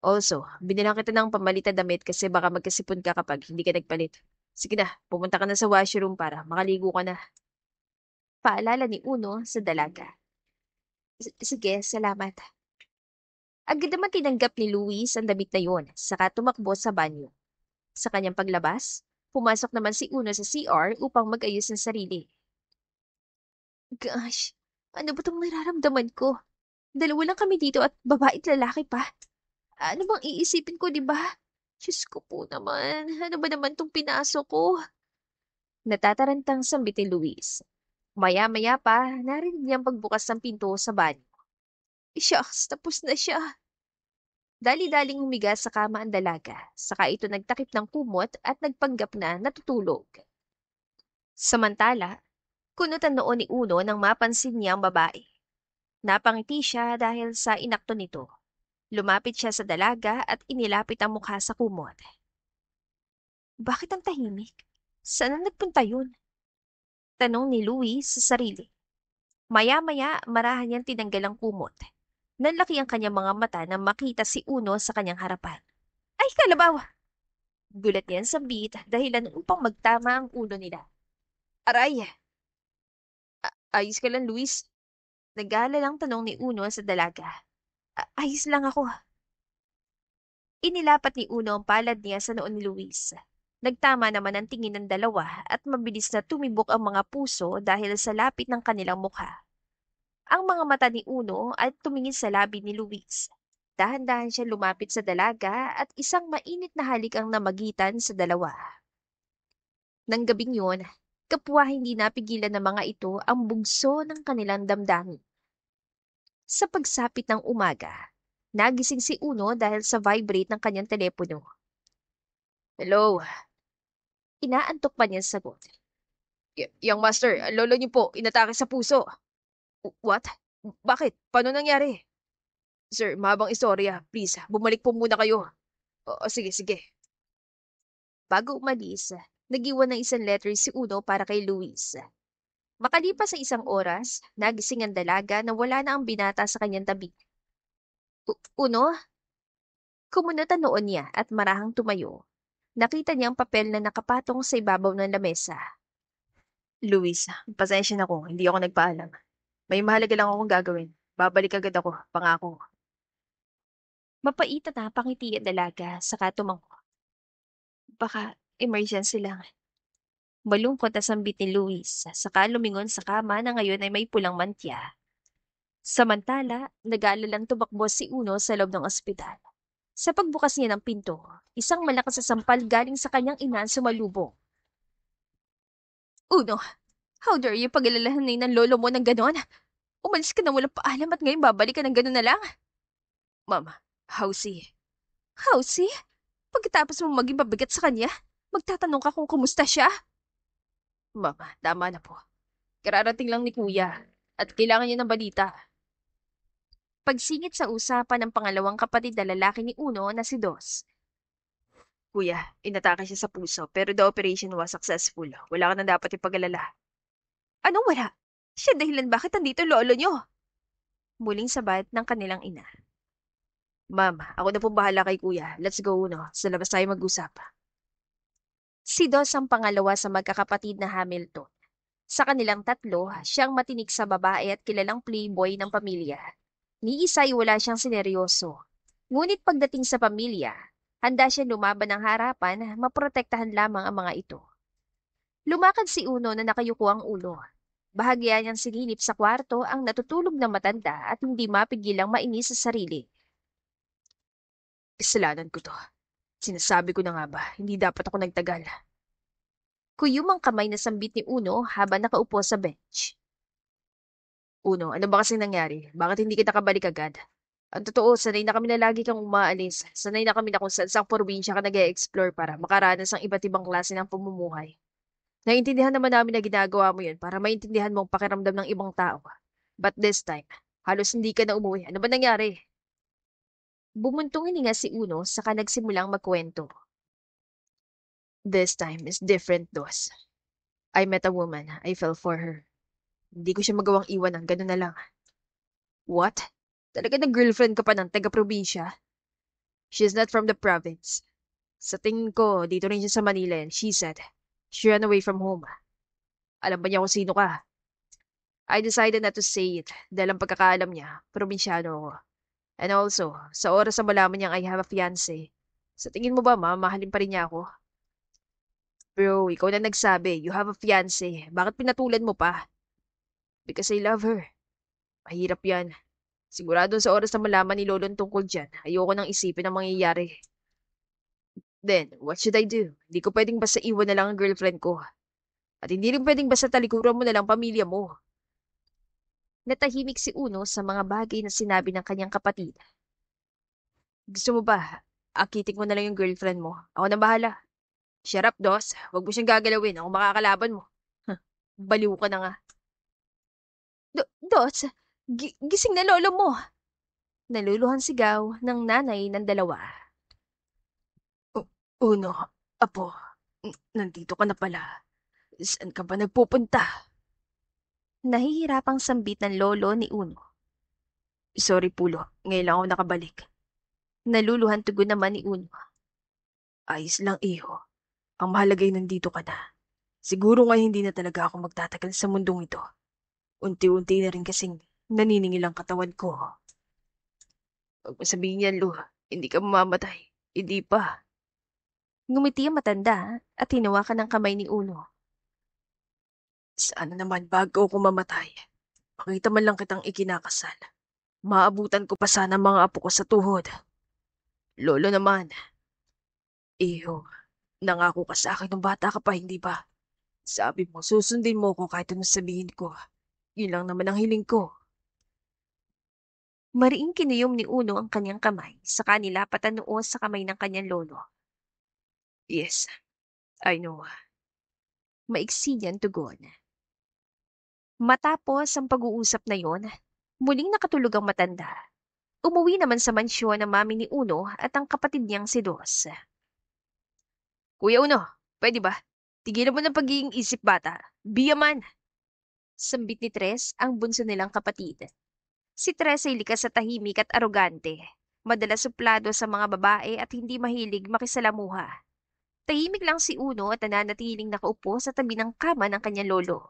Also, binilang kita ng pamalit na damit kasi baka magkasipon ka kapag hindi ka nagpalit. Sige na, pumunta ka na sa washroom para makaligo ka na. Paalala ni Uno sa dalaga. Sige, salamat. Agad naman tinanggap ni Luis ang damit na yun, saka tumakbo sa banyo. Sa kanyang paglabas, pumasok naman si Uno sa CR upang mag-ayos ng sarili. Gosh, ano ba itong nararamdaman ko? Dalawa lang kami dito at babae at lalaki pa. Ano bang iisipin ko, di ba? Diyos ko po naman, ano ba naman itong pinasok ko? Natatarantang sambit ni Luis. Maya-maya pa, narinig niyang pagbukas ng pinto sa banyo. Shucks, tapos na siya. Dali-daling humiga sa kama ang dalaga, saka ito nagtakip ng kumot at nagpanggap na natutulog. Samantala, kunot ang noo ni Uno nang mapansin niya ang babae. Napangiti siya dahil sa inakto nito. Lumapit siya sa dalaga at inilapit ang mukha sa kumot. Bakit ang tahimik? Saan na nagpunta yun? Tanong ni Louie sa sarili. Maya-maya, marahan niyang tinanggal ang kumot. Nanlaki ang kanyang mga mata nang makita si Uno sa kanyang harapan. Ay, kalabaw! Gulat niyan sa beat dahilan upang magtama ang ulo nila. Aray! Ayos ka lang, Luis. Nag-aalalang tanong ni Uno sa dalaga. Ayos lang ako. Inilapat ni Uno ang palad niya sa noo ni Luis. Nagtama naman ang tingin ng dalawa at mabilis na tumibok ang mga puso dahil sa lapit ng kanilang mukha. Ang mga mata ni Uno ay tumingin sa labi ni Luis. Dahan-dahan siya lumapit sa dalaga at isang mainit na halik ang namagitan sa dalawa. Nang gabing yun, kapwa hindi napigilan ng mga ito ang bugso ng kanilang damdamin. Sa pagsapit ng umaga, nagising si Uno dahil sa vibrate ng kanyang telepono. Hello? Inaantok pa niya sagot. Young master, ang lolo niyo po, inatake sa puso. What? Bakit? Paano nangyari? Sir, mahabang istorya. Please, bumalik po muna kayo. O sige, sige. Bago umalis, nagiwan ng isang letter si Uno para kay Luis. Makalipas sa isang oras, nagising ang dalaga na wala na ang binata sa kanyang tabi. Uno? Kumunot ang noon niya at marahang tumayo. Nakita niya ang papel na nakapatong sa ibabaw ng lamesa. Luis, pasensya na kung hindi ako nagpaalam. May mahalaga lang akong gagawin. Babalik agad ako, pangako. Mapait at napangiti ang dalaga, saka tumango. Baka emergency lang. Malungkot na sambit ni Luis, saka lumingon sa kama na ngayon ay may pulang mantya. Samantala, nag-aalalang tumakbo si Uno sa loob ng ospital. Sa pagbukas niya ng pinto, isang malakas na sampal galing sa kanyang ina ang sumalubong. Uno, how dare you pag-alalahanin ng lolo mo ng ganon? Umalis ka na walang paalam at ngayon babalik ka ng ganon na lang? Mama, Hausi. Howsy? Pagkatapos mo maging pabigat sa kanya, magtatanong ka kung kumusta siya? Mama, tama na po. Kararating lang ni Kuya at kailangan niya ng balita. Pagsingit sa usapan ng pangalawang kapatid na lalaki ni Uno na si Dos. Kuya, inatake siya sa puso pero the operation was successful. Wala ka na dapat ipag-alala. Anong wala? Siya dahilan bakit nandito lolo nyo? Muling sabat ng kanilang ina. Ma'am, ako na po bahala kay Kuya. Let's go, no? Sa labas tayo mag-usap. Si Dos ang pangalawa sa magkakapatid na Hamilton. Sa kanilang tatlo, siyang matinik sa babae at kilalang playboy ng pamilya. Ni isa ay wala siyang sineryoso. Ngunit pagdating sa pamilya, handa siya lumaban ng harapan, maprotektahan lamang ang mga ito. Lumakad si Uno na nakayuko ang ulo. Bahagya niyang sinilip sa kwarto ang natutulog na matanda at hindi mapigilang mainis sa sarili. Kasalanan ko to. Sinasabi ko na nga ba, hindi dapat ako nagtagal. Kuyum ang kamay na sambit ni Uno habang nakaupo sa bench. Uno, ano ba kasi nangyari? Bakit hindi kita kabalik agad? Ang totoo, sanay na kami na lagi kang umaalis. Sanay na kami na kung saan saang probinsya ka nag-e-explore para makaranas ng iba't ibang klase ng pamumuhay. Naiintindihan naman namin na ginagawa mo yun para maintindihan mo ang pakiramdam ng ibang tao. But this time, halos hindi ka na umuwi. Ano ba nangyari? Bumuntong hininga si Uno saka nagsimulang magkwento. This time is different, Dos. I met a woman. I fell for her. Hindi ko siya magawang iwan ng gano'n na lang. What? Talaga nag-girlfriend ka pa ng taga-probinsya? She's not from the province. Sa tingin ko, dito rin siya sa Manila and she said, she ran away from home. Alam ba niya kung sino ka? I decided not to say it dahil ang pagkakaalam niya, probinsyano ako. And also, sa oras na malaman niyang I have a fiancé, sa tingin mo ba mamahalin pa rin niya ako? Bro, ikaw na nagsabi, you have a fiancé. Bakit pinatulan mo pa? Because I love her. Mahirap yan. Sigurado sa oras na malaman ni Lolong tungkol dyan, ayoko nang isipin ang mangyayari. Then, what should I do? Hindi ko pwedeng basta iwan na lang ang girlfriend ko. At hindi rin pwedeng basta talikuran mo na lang pamilya mo. Natahimik si Uno sa mga bagay na sinabi ng kanyang kapatid. Gusto mo ba? Akitin ko na lang yung girlfriend mo. Ako na bahala. Shut up, Dos. Huwag mo siyang gagalawin. Ako makakalaban mo. Baliw ka na nga. Dos, gising na lolo mo! Naluluhan sigaw ng nanay ng dalawa. Uno, apo, nandito ka na pala. Saan ka ba nagpupunta? Nahihirapang sambit ng lolo ni Uno. Sorry, Pulo. Ngayon lang ako nakabalik. Naluluhan tugon naman ni Uno. Ayos lang, iho. Ang mahalagay nandito ka na. Siguro nga hindi na talaga ako magtatagal sa mundong ito. Unti-unti na rin kasing naniningil ang katawan ko. Huwag mo sabihin yan, Lu. Hindi ka mamamatay. Hindi pa. Ngumiti ang matanda at hinawakan ng kamay ni Uno. Sana naman bago ako mamatay. Makita man lang kitang ikinakasal. Maabutan ko pa sana mga apo ko sa tuhod. Lolo naman. Iho, nangako ka sa akin nung bata ka pa, hindi ba? Sabi mo, susundin mo ko kahit anong sabihin ko. Yun lang naman ang hiling ko. Mariing kinuyom ni Uno ang kanyang kamay sa kanila patanoo sa kamay ng kanyang lolo. Yes, I know. Maiksi niyang tugon. Matapos ang pag-uusap na yon, muling nakatulog ang matanda. Umuwi naman sa mansyon ang mami ni Uno at ang kapatid niyang si Dos. Kuya Uno, pwede ba? Tigilan mo ng pagiging isip bata. Be a man. Sambit ni Tres ang bunso nilang kapatid. Si Tres ay likas sa tahimik at arogante. Madalas suplado sa mga babae at hindi mahilig makisalamuha. Tahimik lang si Uno at nananatiling nakaupo sa tabi ng kama ng kanyang lolo.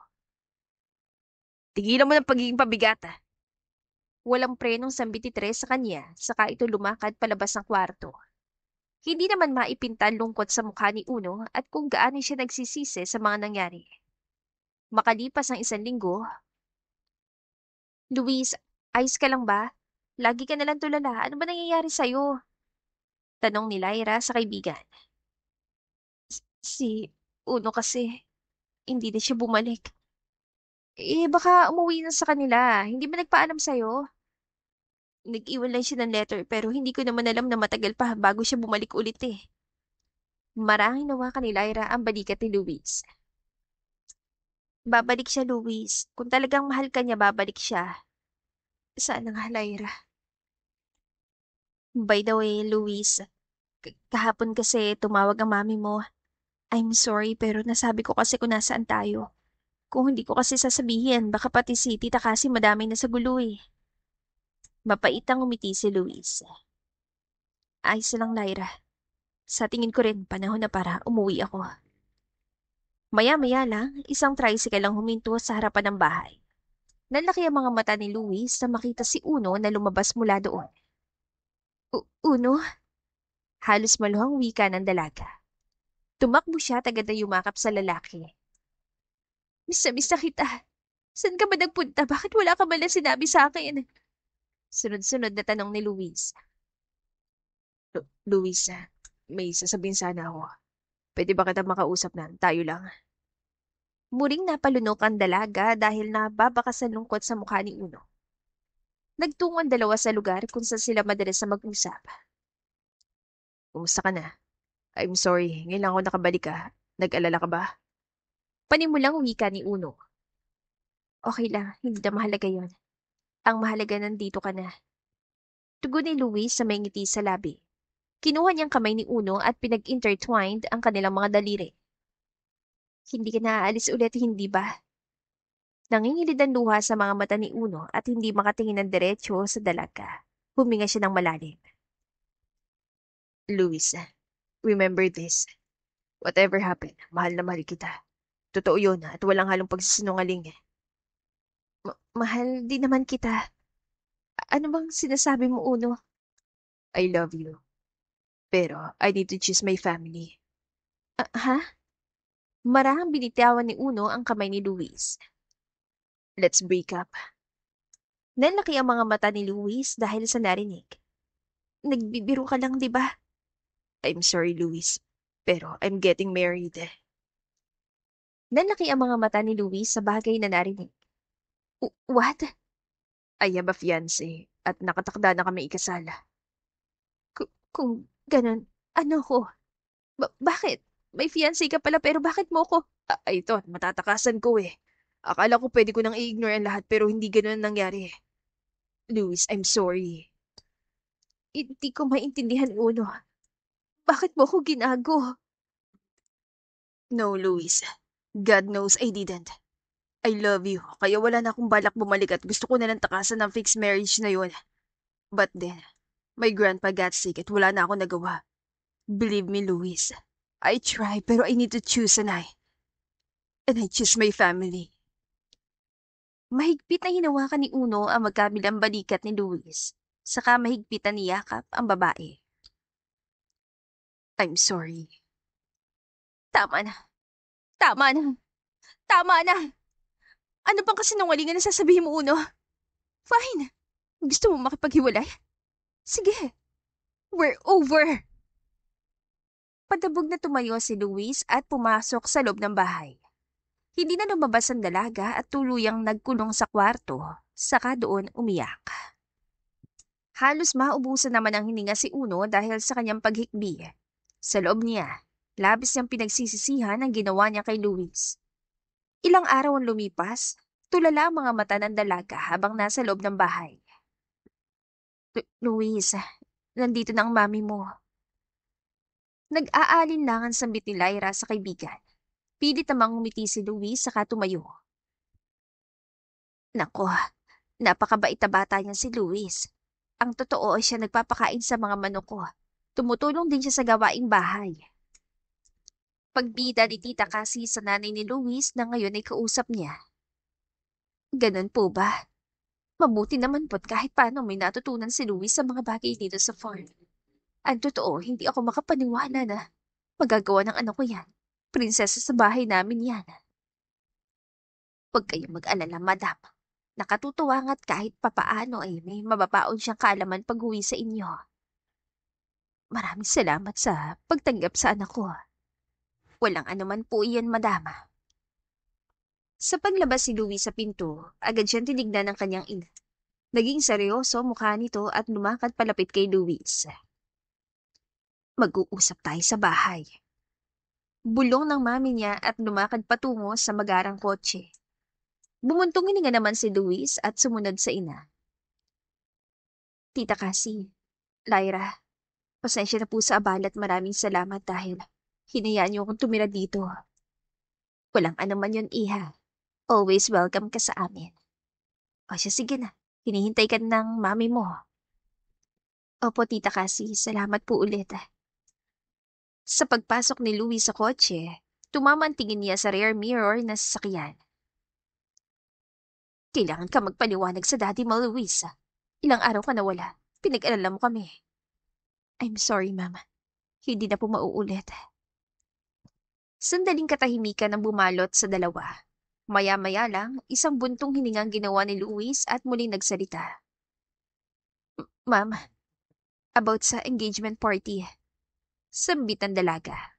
Tigilan mo ng pagiging pabigat. Walang prenong sambit ni Tres sa kanya, saka ito lumakad palabas ng kwarto. Hindi naman maipinta lungkot sa mukha ni Uno at kung gaano siya nagsisisi sa mga nangyari. Makalipas ang 1 linggo, Luis, ayos ka lang ba? Lagi ka nalang tulala. Ano ba nangyayari sa'yo? Tanong ni Lyra sa kaibigan. Si Uno kasi, hindi na siya bumalik. Baka umuwi na sa kanila. Hindi ba nagpaalam sa'yo? Nag-iwan lang siya ng letter pero hindi ko naman alam na matagal pa bago siya bumalik ulit eh. Marahing nawakan ni Lyra ang balikat ni Luis. Babalik siya, Luis. Kung talagang mahal ka niya, babalik siya. Sana nga, Lyra. By the way, Luis, kahapon kasi tumawag ang mami mo. I'm sorry pero nasabi ko kasi kung nasaan tayo. Kung hindi ko kasi sasabihin, baka pati si Tita kasi madami na sa gulo eh. Mapait ang umiti si Luis. Ayos lang, Lyra. Sa tingin ko rin, panahon na para umuwi ako. Maya-maya lang, isang tricycle lang huminto sa harapan ng bahay. Nanlaki ang mga mata ni Luis na makita si Uno na lumabas mula doon. Uno? Halos maluhang wika ng dalaga. Tumakbo siya at agad na yumakap sa lalaki. Miss na miss na kita. Saan ka ba nagpunta? Bakit wala ka man lang sinabi sa akin? Sunod-sunod na tanong ni Luis. Luis, may sasabihin sana ako. Pwede ba kita makausap na? Tayo lang. Muring napalunok ang dalaga dahil nababakas ang lungkot sa mukha ni Uno. Nagtungo ang dalawa sa lugar kung saan sila madalas na mag-usap. Kumusta ka na? I'm sorry, ngayon lang ako nakabalik ka. Nag-alala ka ba? Panimulang wika ni Uno. Okay lang, hindi na mahalaga yon. Ang mahalaga nandito ka na. Tugon ni Luis sa may ngiti sa labi. Kinuha niyang kamay ni Uno at pinag-intertwined ang kanilang mga daliri. Hindi ka naaalis ulit, hindi ba? Nangingilid ang luha sa mga mata ni Uno at hindi makatingin ng diretsyo sa dalaga. Huminga siya ng malalim. Luis, remember this. Whatever happened, mahal na mahal kita. Totoo yun at walang halong pagsisinungaling. Mahal din naman kita. Ano bang sinasabi mo, Uno? I love you. Pero I need to choose my family. Ha? Marahang binitawan ni Uno ang kamay ni Luis. Let's break up. Nanlaki ang mga mata ni Luis dahil sa narinig. Nagbibiro ka lang, di ba? I'm sorry, Luis. Pero I'm getting married. Nanlaki ang mga mata ni Luis sa bagay na narinig. What? I have a fiancé at nakatakda na kami ikasal. Kung ganun, ano ko? Bakit? May fiancé ka pala pero bakit mo ko? Ito, matatakasan ko eh. Akala ko pwede ko nang i-ignore ang lahat pero hindi ganun ang nangyari. Luis, I'm sorry. Hindi ko maintindihan, Uno. Bakit mo ko ginago? No, Luis. God knows I didn't. I love you, kaya wala na akong balak bumalik at gusto ko na lang takasan ng fixed marriage na yun. But then, my grandpa got sick at wala na akong nagawa. Believe me, Luis. I try pero I need to choose and I choose my family. Mahigpit na hinawakan ni Uno ang magkabilang balikat ni Luis. Saka mahigpit na niyakap ang babae. I'm sorry. Tama na. Tama na. Tama na. Ano bang kasinungalingan na sasabihin mo, Uno? Fine. Gusto mo makipaghiwalay? Sige. We're over. Padabog na tumayo si Luis at pumasok sa loob ng bahay. Hindi na lumabas ang dalaga at tuluyang nagkulong sa kwarto, saka doon umiyak. Halos maubusan naman ang hininga si Uno dahil sa kanyang paghikbi. Sa loob niya, labis niyang pinagsisisihan ang ginawa niya kay Luis. Ilang araw ang lumipas, tulala ang mga mata ng dalaga habang nasa loob ng bahay. Luis, nandito na ang mami mo. Nag-aalinlangan sambit ni Lyra sa kaibigan. Pilit namang umiti si Luis saka tumayo. Nako, napakabait na bata niya si Luis. Ang totoo ay siya nagpapakain sa mga manok ko. Tumutulong din siya sa gawaing bahay. Pagbida ni Tita Cassie sa nanay ni Luis na ngayon ay kausap niya. Ganun po ba? Mabuti naman po't kahit paano may natutunan si Luis sa mga bagay dito sa farm. Ang totoo, hindi ako makapaniwala na magagawa ng anak ko yan. Prinsesa sa bahay namin yan. Huwag kayong mag-alala, madam. Nakatutuwa nga't kahit papaano ay may mababaon siyang kaalaman pag-uwi sa inyo. Maraming salamat sa pagtanggap sa anak ko. Walang anuman po iyan, madama. Sa paglabas si Louie sa pinto, agad siyang tinignan ng kanyang ina. Naging seryoso mukha nito at lumakad palapit kay Luis. Mag-uusap tayo sa bahay. Bulong ng mami niya at lumakad patungo sa magarang kotse. Bumuntong hininga naman si Luis at sumunod sa ina. Tita Cassie, Lyra, pasensya na po sa abala at maraming salamat dahil hinayaan niyo akong tumira dito. Walang anuman yun, iha. Always welcome ka sa amin. O siya, sige na. Hinihintay ka ng mami mo. Opo, Tita Cassie, salamat po ulit. Sa pagpasok ni Louie sa kotse, tumama ang tingin niya sa rear mirror na sasakyan. Kailangan ka magpaliwanag sa daddy mo, Luis. Ilang araw ka nawala. Pinag-alala mo kami. I'm sorry, Mama. Hindi na po mauulit. Sandaling katahimikan ang bumalot sa dalawa. Maya-maya lang, isang buntong hiningang ginawa ni Luis at muling nagsalita. Ma'am, about sa engagement party. Sambit ng dalaga.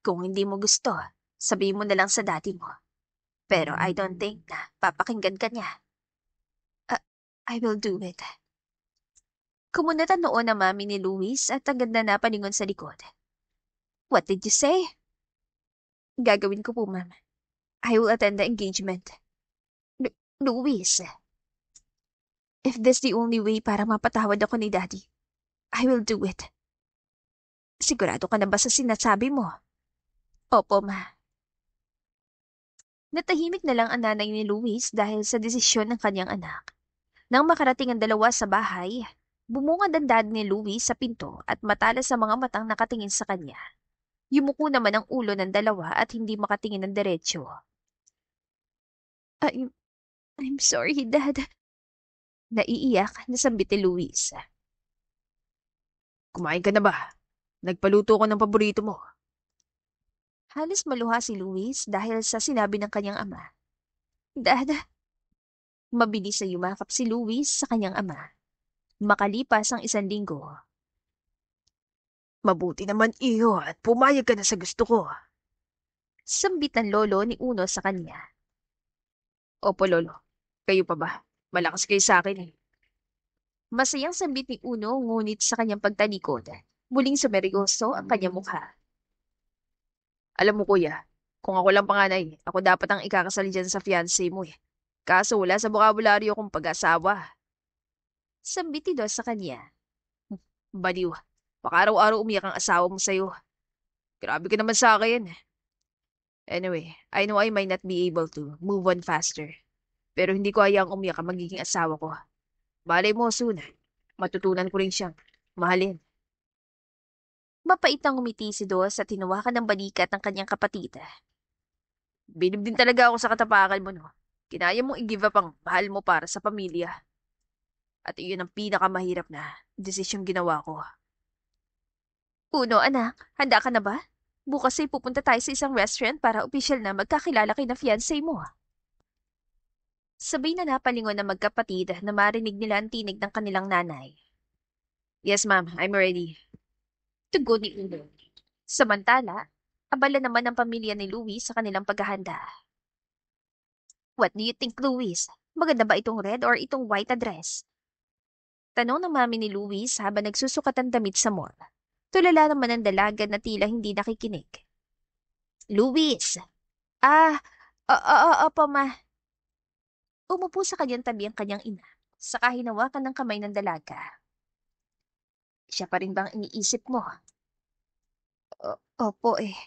Kung hindi mo gusto, sabihin mo na lang sa daddy mo. Pero I don't think na papakinggan ka niya. I will do it. Kumunatan noon ang mami ni Luis at agad na napalingon sa likod. What did you say? Gagawin ko po, ma'am. I will attend the engagement. Luis, if this the only way para mapatawad ako ni Daddy, I will do it. Sigurado ka na ba sa sinasabi mo? Opo, ma. Natahimik na lang ang nanay ni Luis dahil sa desisyon ng kanyang anak. Nang makarating ang dalawa sa bahay, bumungad ang dad ni Luis sa pinto at matalas sa mga matang nakatingin sa kanya. Yumuko naman ang ulo ng dalawa at hindi makatingin ng diretsyo. I'm sorry, Dad. Naiiyak na sambit ni Luis. Kumain ka na ba? Nagpaluto ko ng paborito mo. Halos maluha si Luis dahil sa sinabi ng kanyang ama. Dad, mabilis na yumakap si Luis sa kanyang ama. Makalipas ang 1 linggo. Mabuti naman iyo at pumayag ka na sa gusto ko. Sambit ng lolo ni Uno sa kanya. Opo, lolo. Kayo pa ba? Malakas kayo sa akin eh. Masayang sambit ni Uno ngunit sa kanyang pagtalikod. Muling sumeryoso ang kanyang mukha. Alam mo kuya, kung ako lang panganay, ako dapat ang ikakasal dyan sa fiancé mo eh. Kaso wala sa bokabularyo kong pag-asawa. Sambit ni Dos sa kanya. Baliw, baka araw-araw umiyak ang asawa mo sa'yo. Grabe ka naman sa akin. Anyway, I know I might not be able to move on faster. Pero hindi ko hayang umiyak ang magiging asawa ko. Balay mo soon. Matutunan ko rin siyang mahalin. Mapait ang umiti si Dos at hinawakan ng balikat ng kanyang kapatid. Bilib din talaga ako sa katapakan mo, no? Kinaya mong i-give up ang mahal mo para sa pamilya. At iyon ang pinakamahirap na desisyong ginawa ko. Uno, anak, handa ka na ba? Bukas ay pupunta tayo sa isang restaurant para opisyal na magkakilala kay na fiancé mo. Sabay na napalingon ng magkapatid na marinig nila ang tinig ng kanilang nanay. Yes, ma'am. I'm ready. Tugon ni Uno. Samantala, abala naman ang pamilya ni Louis sa kanilang paghahanda. What do you think, Louis? Maganda ba itong red or itong white na dress? Tanong ng mami ni Louis habang nagsusukat ang damit sa mall. Tulala naman ang dalaga na tila hindi nakikinig. Louis! Opo, ma. Umupo sa kanyang tabi ang kanyang ina, saka hinawakan ng kamay ng dalaga. Siya pa rin bang iniisip mo? Opo eh.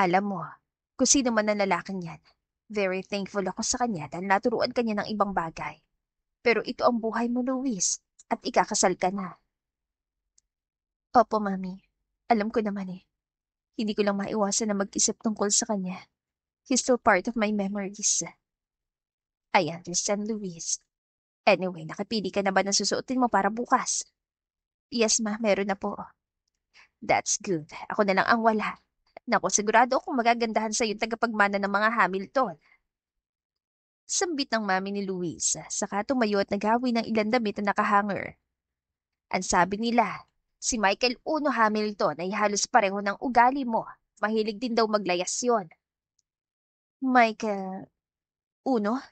Alam mo, kung sino man ang lalaking yan, very thankful ako sa kanya dahil naturuan kanya ng ibang bagay. Pero ito ang buhay mo, Luis, at ikakasal ka na. Opo, Mami. Alam ko naman eh. Hindi ko lang maiwasan na mag-isip tungkol sa kanya. He's still part of my memories. I understand, Luis. Anyway, nakapili ka na ba ng susuotin mo para bukas? Yes, ma, meron na po. That's good. Ako na lang ang wala. Naku, sigurado akong magagandahan sa yung tagapagmana ng mga Hamilton. Sambit ng mami ni Luis, saka tumayo at naghawi ng ilang damit na nakahanger. Ang sabi nila, si Michael Uno Hamilton ay halos pareho ng ugali mo. Mahilig din daw maglayas yon. Michael Uno?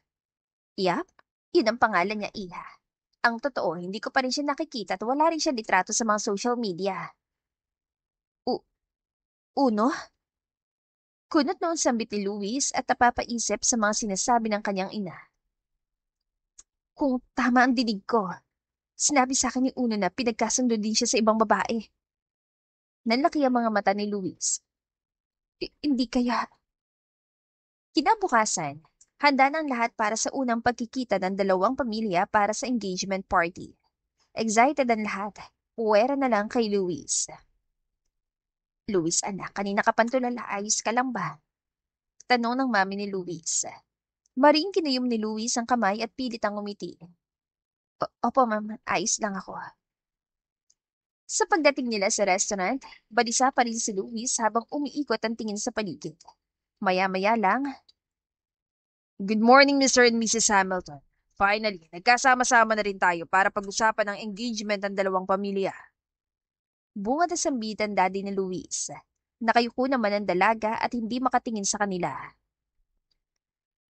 Yap, yun ang pangalan niya, Iha. Ang totoo, hindi ko pa rin siya nakikita at wala rin siya litrato sa mga social media. Uno? Kunot noon sambit ni Luis at napapaisip sa mga sinasabi ng kanyang ina. Kung tama ang dinig ko, sinabi sa akin ni Uno na pinagkasundo din siya sa ibang babae. Nanlaki ang mga mata ni Luis. Hindi kaya. Kinabukasan, handa ng lahat para sa unang pagkikita ng dalawang pamilya para sa engagement party. Excited ang lahat. Puwera na lang kay Luis. Luis, anak, kanina ka pantulala, ayos ka lang ba? Tanong ng mami ni Luis. Maring kinuyom ni Luis ang kamay at pilit ang umiti. Opo, ma'am, ayos lang ako. Sa pagdating nila sa restaurant, balisa pa rin si Luis habang umiikot ang tingin sa paligid. Maya-maya lang, Good morning, Mr. and Mrs. Hamilton. Finally, nagkasama-sama na rin tayo para pag-usapan ang engagement ng dalawang pamilya. bunga na sambitan daddy ni Luis. Nakayuko naman ang dalaga at hindi makatingin sa kanila.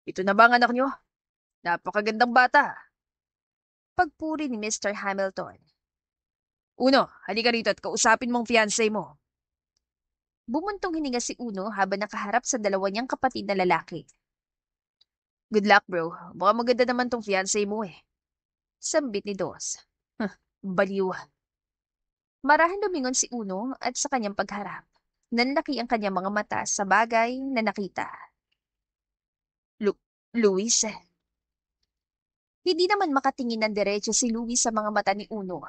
Ito na ba ang anak nyo? Napakagandang bata. Pagpuri ni Mr. Hamilton. Uno, halika rito at kausapin mong fiancé mo. Bumuntong hininga si Uno habang nakaharap sa dalawa niyang kapatid na lalaki. Good luck, bro. Mukhang maganda naman tong fiancé mo eh. Sambit ni Dos. Baliw. Marahan lumingon si Uno at sa kanyang pagharap. Nanlaki ang kanyang mga mata sa bagay na nakita. Luis, Hindi naman makatingin ng diretso si Luis sa mga mata ni Uno.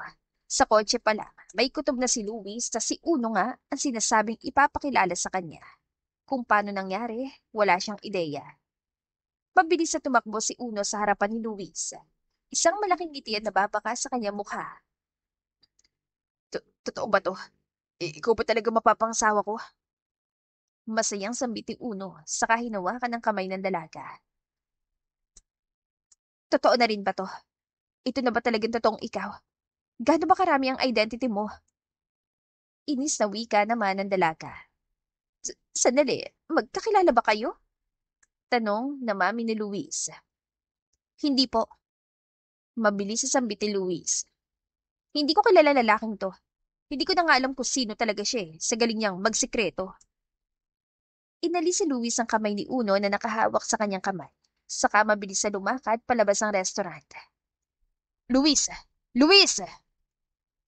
Sa kotse pa lang, may kutob na si Luis at si Uno nga ang sinasabing ipapakilala sa kanya. Kung paano nangyari, wala siyang ideya. Mabilis na tumakbo si Uno sa harapan ni Luis. Isang malaking ngiti ang nababaka sa kanyang mukha. totoo ba to? Ikaw ba talaga mapapangsawa ko? Masayang sambit ni Uno sa hinawakan ng kamay ng dalaga. Totoo na rin ba to? Ito na ba talagang totoong ikaw? Gaano ba karami ang identity mo? Inis na wika naman ng dalaga. Sandali, magkakilala ba kayo? Tanong na mami ni Luis. Hindi po. Mabilis sa sambit ni Luis. Hindi ko kilala lalaking to. Hindi ko na nga alam kung sino talaga siya sa galing niyang magsikreto. Inalis si Luis ang kamay ni Uno na nakahawak sa kanyang kamay. Saka mabilis na lumakad palabas ng restaurant. Luis! Luis!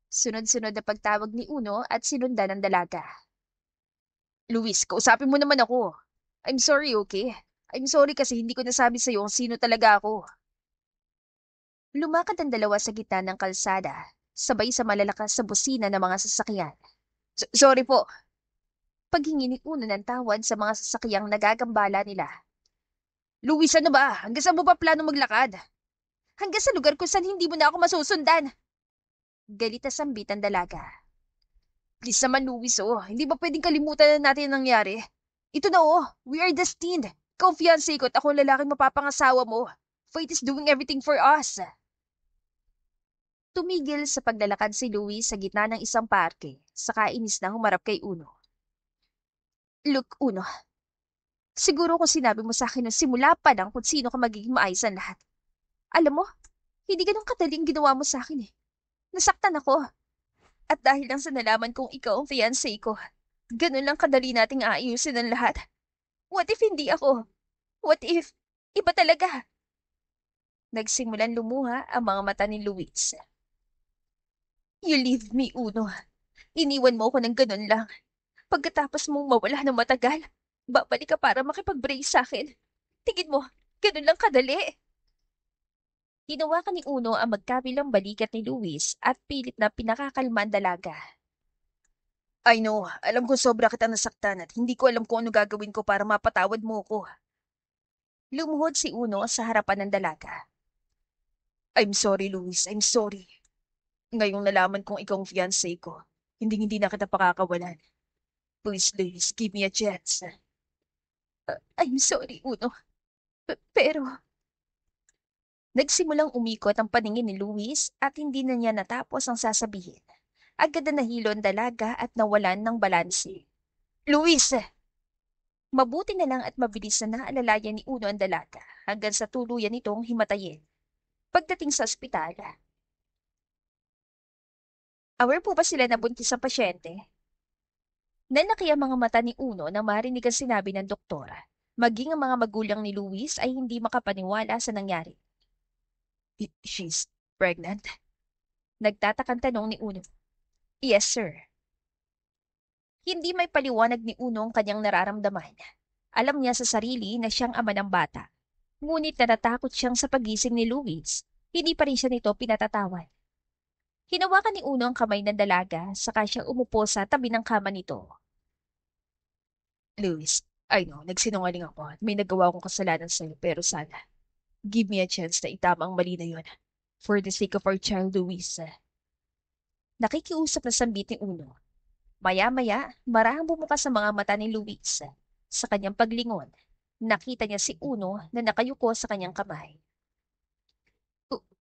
Sunod-sunod na pagtawag ni Uno at sinundan ng dalaga. Luis, kausapin mo naman ako. I'm sorry, okay? I'm sorry kasi hindi ko nasabi sa'yo kung sino talaga ako. Lumakad ang dalawa sa gitna ng kalsada, sabay sa malalakas sa busina ng mga sasakyan. Sorry po. Paghingi ni Uno ng tawad sa mga sasakyang nagagambala nila. Luis, ano ba? Hanggang saan mo ba plano maglakad? Hanggang sa lugar kung saan hindi mo na ako masusundan. Galit na sambit ang dalaga. Please naman, Luis, oh. Hindi ba pwedeng kalimutan na natin ang nangyari? Ito na, oh. We are destined. Ikaw ang fiancé ko at ako ang lalaking mapapangasawa mo. Fate is doing everything for us. Tumigil sa paglalakad si Louis sa gitna ng isang parke, saka inis na humarap kay Uno. Look, Uno. Siguro kung sinabi mo sa akin nung simula pa lang kung sino ka magiging maayos ang lahat. Alam mo, hindi ganun kadaling ginawa mo sa akin eh. Nasaktan ako. At dahil lang sa nalaman kong ikaw ang fiancé ko, ganun lang kadali nating aayusin ang lahat. What if hindi ako? What if iba talaga? Nagsimulan lumuha ang mga mata ni Luis. You leave me, Uno. Iniwan mo ako ng ganun lang. Pagkatapos mong mawala ng matagal, babalik ka para makipag-brace sa akin. Tingin mo, ganun lang kadali. Hinawakan ni Uno ang magkabilang balikat ni Luis at pilit na pinakakalma ang dalaga. I know, alam ko sobra kita nasaktan at hindi ko alam kung ano gagawin ko para mapatawad mo ko. Lumuhod si Uno sa harapan ng dalaga. I'm sorry, Luis. I'm sorry. Ngayong nalaman kong ikaw ang fiancé ko, hindi na kita pakakawalan. Please, Luis, give me a chance. I'm sorry, Uno. Pero... Nagsimulang umikot ang paningin ni Luis at hindi na niya natapos ang sasabihin. Agad na nahilo ang dalaga at nawalan ng balanse. Luis! Mabuti na lang at mabilis na naalalayan ni Uno ang dalaga hanggang sa tuluyan nitong himatayin. Pagdating sa ospital, aware po ba sila na buntis ang pasyente? Nanlaki ang mga mata ni Uno nang marinig ang sinabi ng doktora. Maging ang mga magulang ni Luis ay hindi makapaniwala sa nangyari. She's pregnant? Nagtatakang tanong ni Uno. Yes, sir. Hindi may paliwanag ni Uno ang kanyang nararamdaman. Alam niya sa sarili na siyang ama ng bata. Ngunit natatakot siyang sa pagising ni Luis. Hindi pa rin siya nito pinatatawan. Hinawakan ni Uno ang kamay ng dalaga, saka siya umupo sa tabi ng kama nito. Luis, I know, nagsinungaling ako at may nagawa akong kasalanan sa'yo pero sana, give me a chance na itama ang mali na yun. For the sake of our child, Luis. Nakikiusap na sambit ni Uno. Maya-maya, marahang bumukas ang mga mata ni Luis. Sa kanyang paglingon, nakita niya si Uno na nakayuko sa kanyang kamay.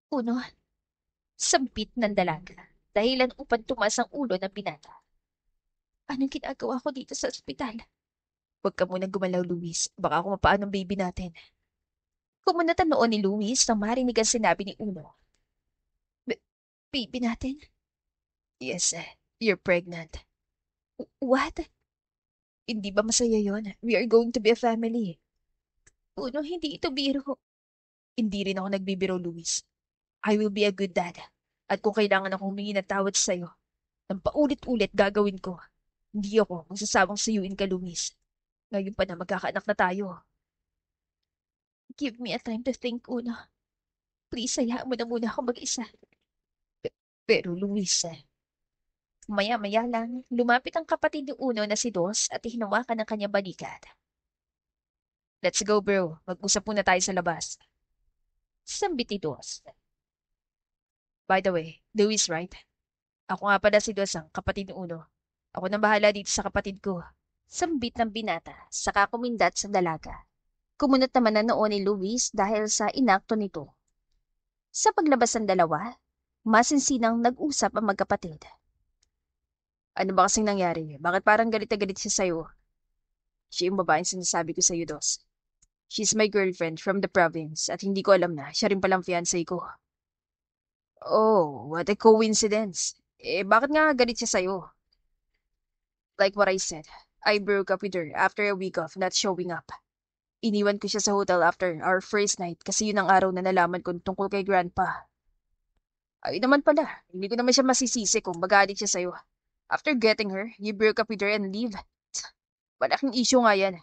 Uno, sampit ng dalaga, dahilan upang tumas ang ulo ng binata. Anong ginagawa ko dito sa ospital? Huwag ka munang gumalaw, Luis. Baka ako mapaan ng baby natin. Kumunat ang noon ni Luis nang marinig ang sinabi ni Uno. Baby natin? Yes, you're pregnant. What? Hindi ba masaya yon? We are going to be a family. Uno, hindi ito biro. Hindi rin ako nagbibiro, Luis. I will be a good dad. At kung kailangan ako humingi ng tawad sa'yo, nang paulit-ulit gagawin ko. Hindi ako magsasabang sayuin ka, Luis. Ngayon pa na magkakaanak na tayo. Give me a time to think, Uno. Please, hayaan mo na muna ako mag-isa. Pero, Luis, Maya-maya lang, lumapit ang kapatid ni Uno na si Dos at hinawakan ng kanyang balikat. let's go, bro. Mag-usap muna tayo sa labas. Sambit ni Dos. By the way, Luis, right? Ako nga pala si Dos, ang kapatid ni Uno. Ako nang bahala dito sa kapatid ko. Sambit ng binata, saka kumindat sa dalaga. Kumunot naman na noon ni Luis dahil sa inakto nito. Sa paglabas ng dalawa, masinsinang nag-usap ang magkapatid. Ano ba kasing nangyari? Bakit parang galit na galit siya sa'yo? Siya yung babaeng sinasabi ko sa'yo, Dos. She's my girlfriend from the province at hindi ko alam na siya rin palang fiancé ko. Oh, what a coincidence. Bakit nga galit siya sa'yo? Like what I said, I broke up with her after a week of not showing up. Iniwan ko siya sa hotel after our first night kasi yun ang araw na nalaman ko tungkol kay Grandpa. Ay naman pala, hindi ko naman siya masisisi kung magalit siya sa'yo. After getting her, you broke up with her and leave. Malaking issue nga yan.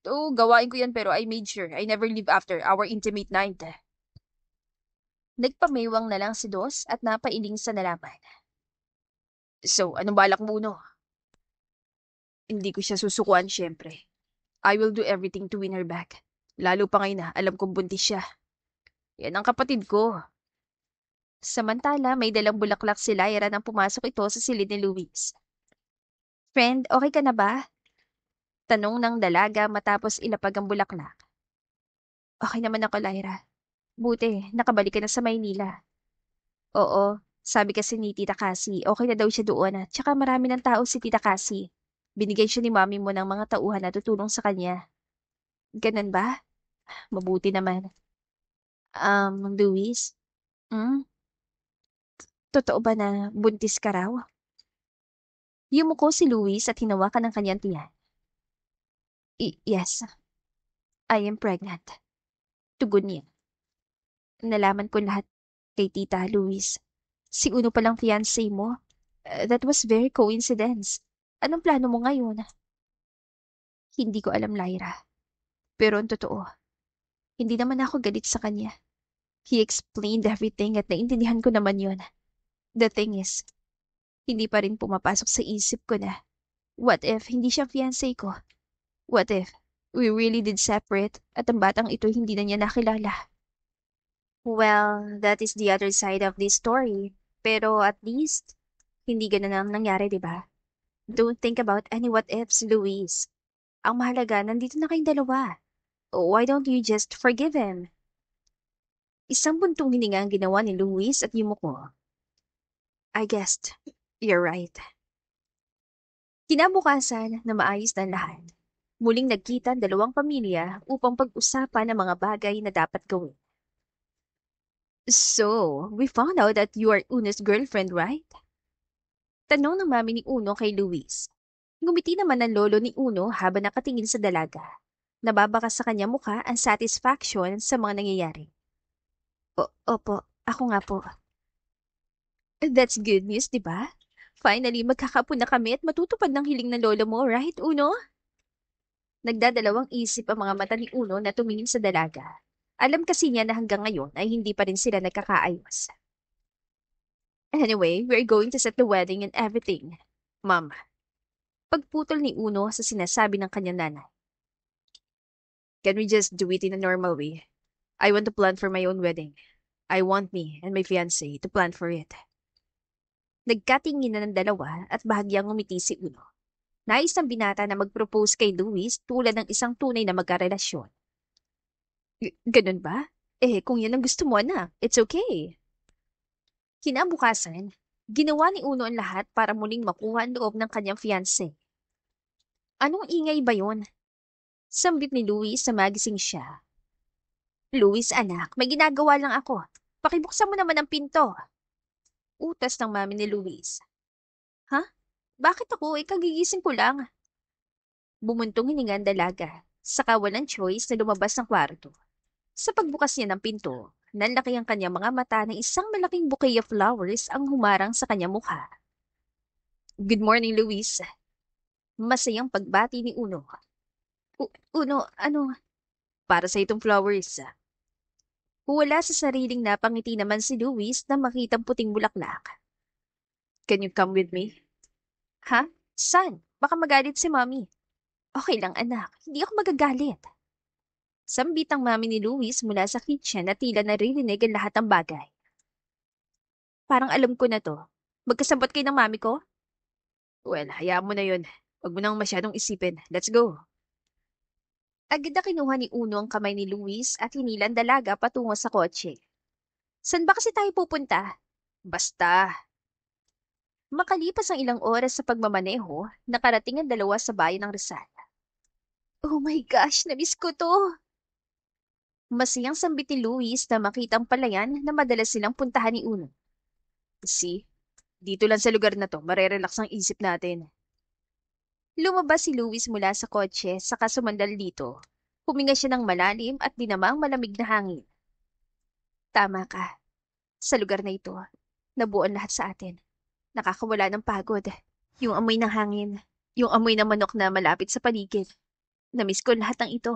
So, gawain ko yan pero I made sure I never leave after our intimate night. Nagpamewang na lang si Dos at napailing sa nalaman. So, anong balak mo, no? Hindi ko siya susukuan, syempre. I will do everything to win her back. Lalo pa ngayon na alam kong buntis siya. Yan ang kapatid ko. Samantala, may dalang bulaklak si Lyra nang pumasok ito sa silid ni Luis. Friend, okay ka na ba? Tanong ng dalaga matapos ilapag ang bulaklak. Okay naman ako, Lyra. Buti, nakabalik ka na sa Maynila. Oo, sabi kasi ni Tita Cassie, okay na daw siya doon at saka marami ng tao si Tita Cassie. Binigay siya ni mami mo ng mga tauhan na tutulong sa kanya. Ganun ba? Mabuti naman. Luis? Hmm? Totoo ba na buntis ka raw? Yumuko si Luis at hinawakan ng kanyang tiyan. Yes, I am pregnant. Tugon niya. Nalaman ko lahat kay Tita Luis. Si Uno palang fiancé mo. That was very coincidence. Anong plano mo ngayon? Hindi ko alam, Lyra. Pero ang totoo, hindi naman ako galit sa kanya. He explained everything at naintindihan ko naman yon. The thing is, hindi pa rin pumapasok sa isip ko na, what if hindi siya fiancé ko? What if we really did separate at ang batang ito hindi na niya nakilala? Well, that is the other side of this story. Pero at least, hindi ganun ang nangyari, di ba? Don't think about any what-ifs, Luis. Ang mahalaga, nandito na kayong dalawa. Why don't you just forgive him? Isang buntong hininga ang ginawa ni Luis at yumuko. I guessed. You're right. Kinabukasan na maayos na lahat. Muling nagkita ang dalawang pamilya upang pag-usapan ang mga bagay na dapat gawin. So, we found out that you are Uno's girlfriend, right? Tanong ng mami ni Uno kay Luis. Ngumiti naman ang lolo ni Uno habang nakatingin sa dalaga. Nababakas sa kanya mukha ang satisfaction sa mga nangyayari. Opo, ako nga po. That's good news, di ba? Finally, magkakapo na kami at matutupad ng hiling ng lolo mo, right, Uno? Nagdadalawang isip ang mga mata ni Uno na tumingin sa dalaga. Alam kasi niya na hanggang ngayon ay hindi pa rin sila nagkakaayos. Anyway, we're going to set the wedding and everything. Mom. Pagputol ni Uno sa sinasabi ng kanyang nanay. Can we just do it in a normal way? I want to plan for my own wedding. I want me and my fiancé to plan for it. Nagkatingin na ng dalawa at bahagyang ngumiti si Uno. Nais ng binata na mag-propose kay Luis tulad ng isang tunay na magkarelasyon. Ganun ba? Kung yan ang gusto mo, anak, it's okay. Kinabukasan, ginawa ni Uno ang lahat para muling makuha ang loob ng kanyang fiancé. Anong ingay ba yon? Sambit ni Luis sa magising siya. Luis, anak, may ginagawa lang ako. Pakibuksan mo naman ang pinto. Utas ng mami ni Luis. Ha? Bakit ako? Kagigising ko lang. Bumuntong hininga ang dalaga, saka walang choice na lumabas ng kwarto. Sa pagbukas niya ng pinto, nanlaki ang kanyang mga mata na isang malaking bouquet of flowers ang humarang sa kanyang mukha. Good morning, Luis. Masayang pagbati ni Uno. Uno, ano? Para sa itong flowers. Wala sa sariling napangiti naman si Luis na makitang puting bulaklak. Can you come with me? Ha? San? Baka magalit si Mommy. Okay lang, anak. Hindi ako magagalit. Sambit ang mami ni Luis mula sa kitchen na tila naririnig ang lahat ng bagay. Parang alam ko na to. Magkasabot kayo ng mami ko? Well, hayaan mo na yun. Huwag mo nang masyadong isipin. Let's go. Agad na kinuha ni Uno ang kamay ni Luis at hinilan dalaga patungo sa kotse. San ba kasi tayo pupunta? Basta. Makalipas ang ilang oras sa pagmamaneho, nakarating ang dalawa sa bayan ng Rizal. Oh my gosh, namiss ko to. Masayang sambit ni Luis na makita ang palayan na madalas silang puntahan ni Uno. See, dito lang sa lugar na to, marerelax ang isip natin. Lumabas si Luis mula sa kotse saka sumandal dito. Huminga siya ng malalim at dinama ang malamig na hangin. Tama ka. Sa lugar na ito, nabuo ang lahat sa atin. Nakakawala ng pagod. Yung amoy ng hangin, yung amoy ng manok na malapit sa paligid. Namiss ko lahat ng ito.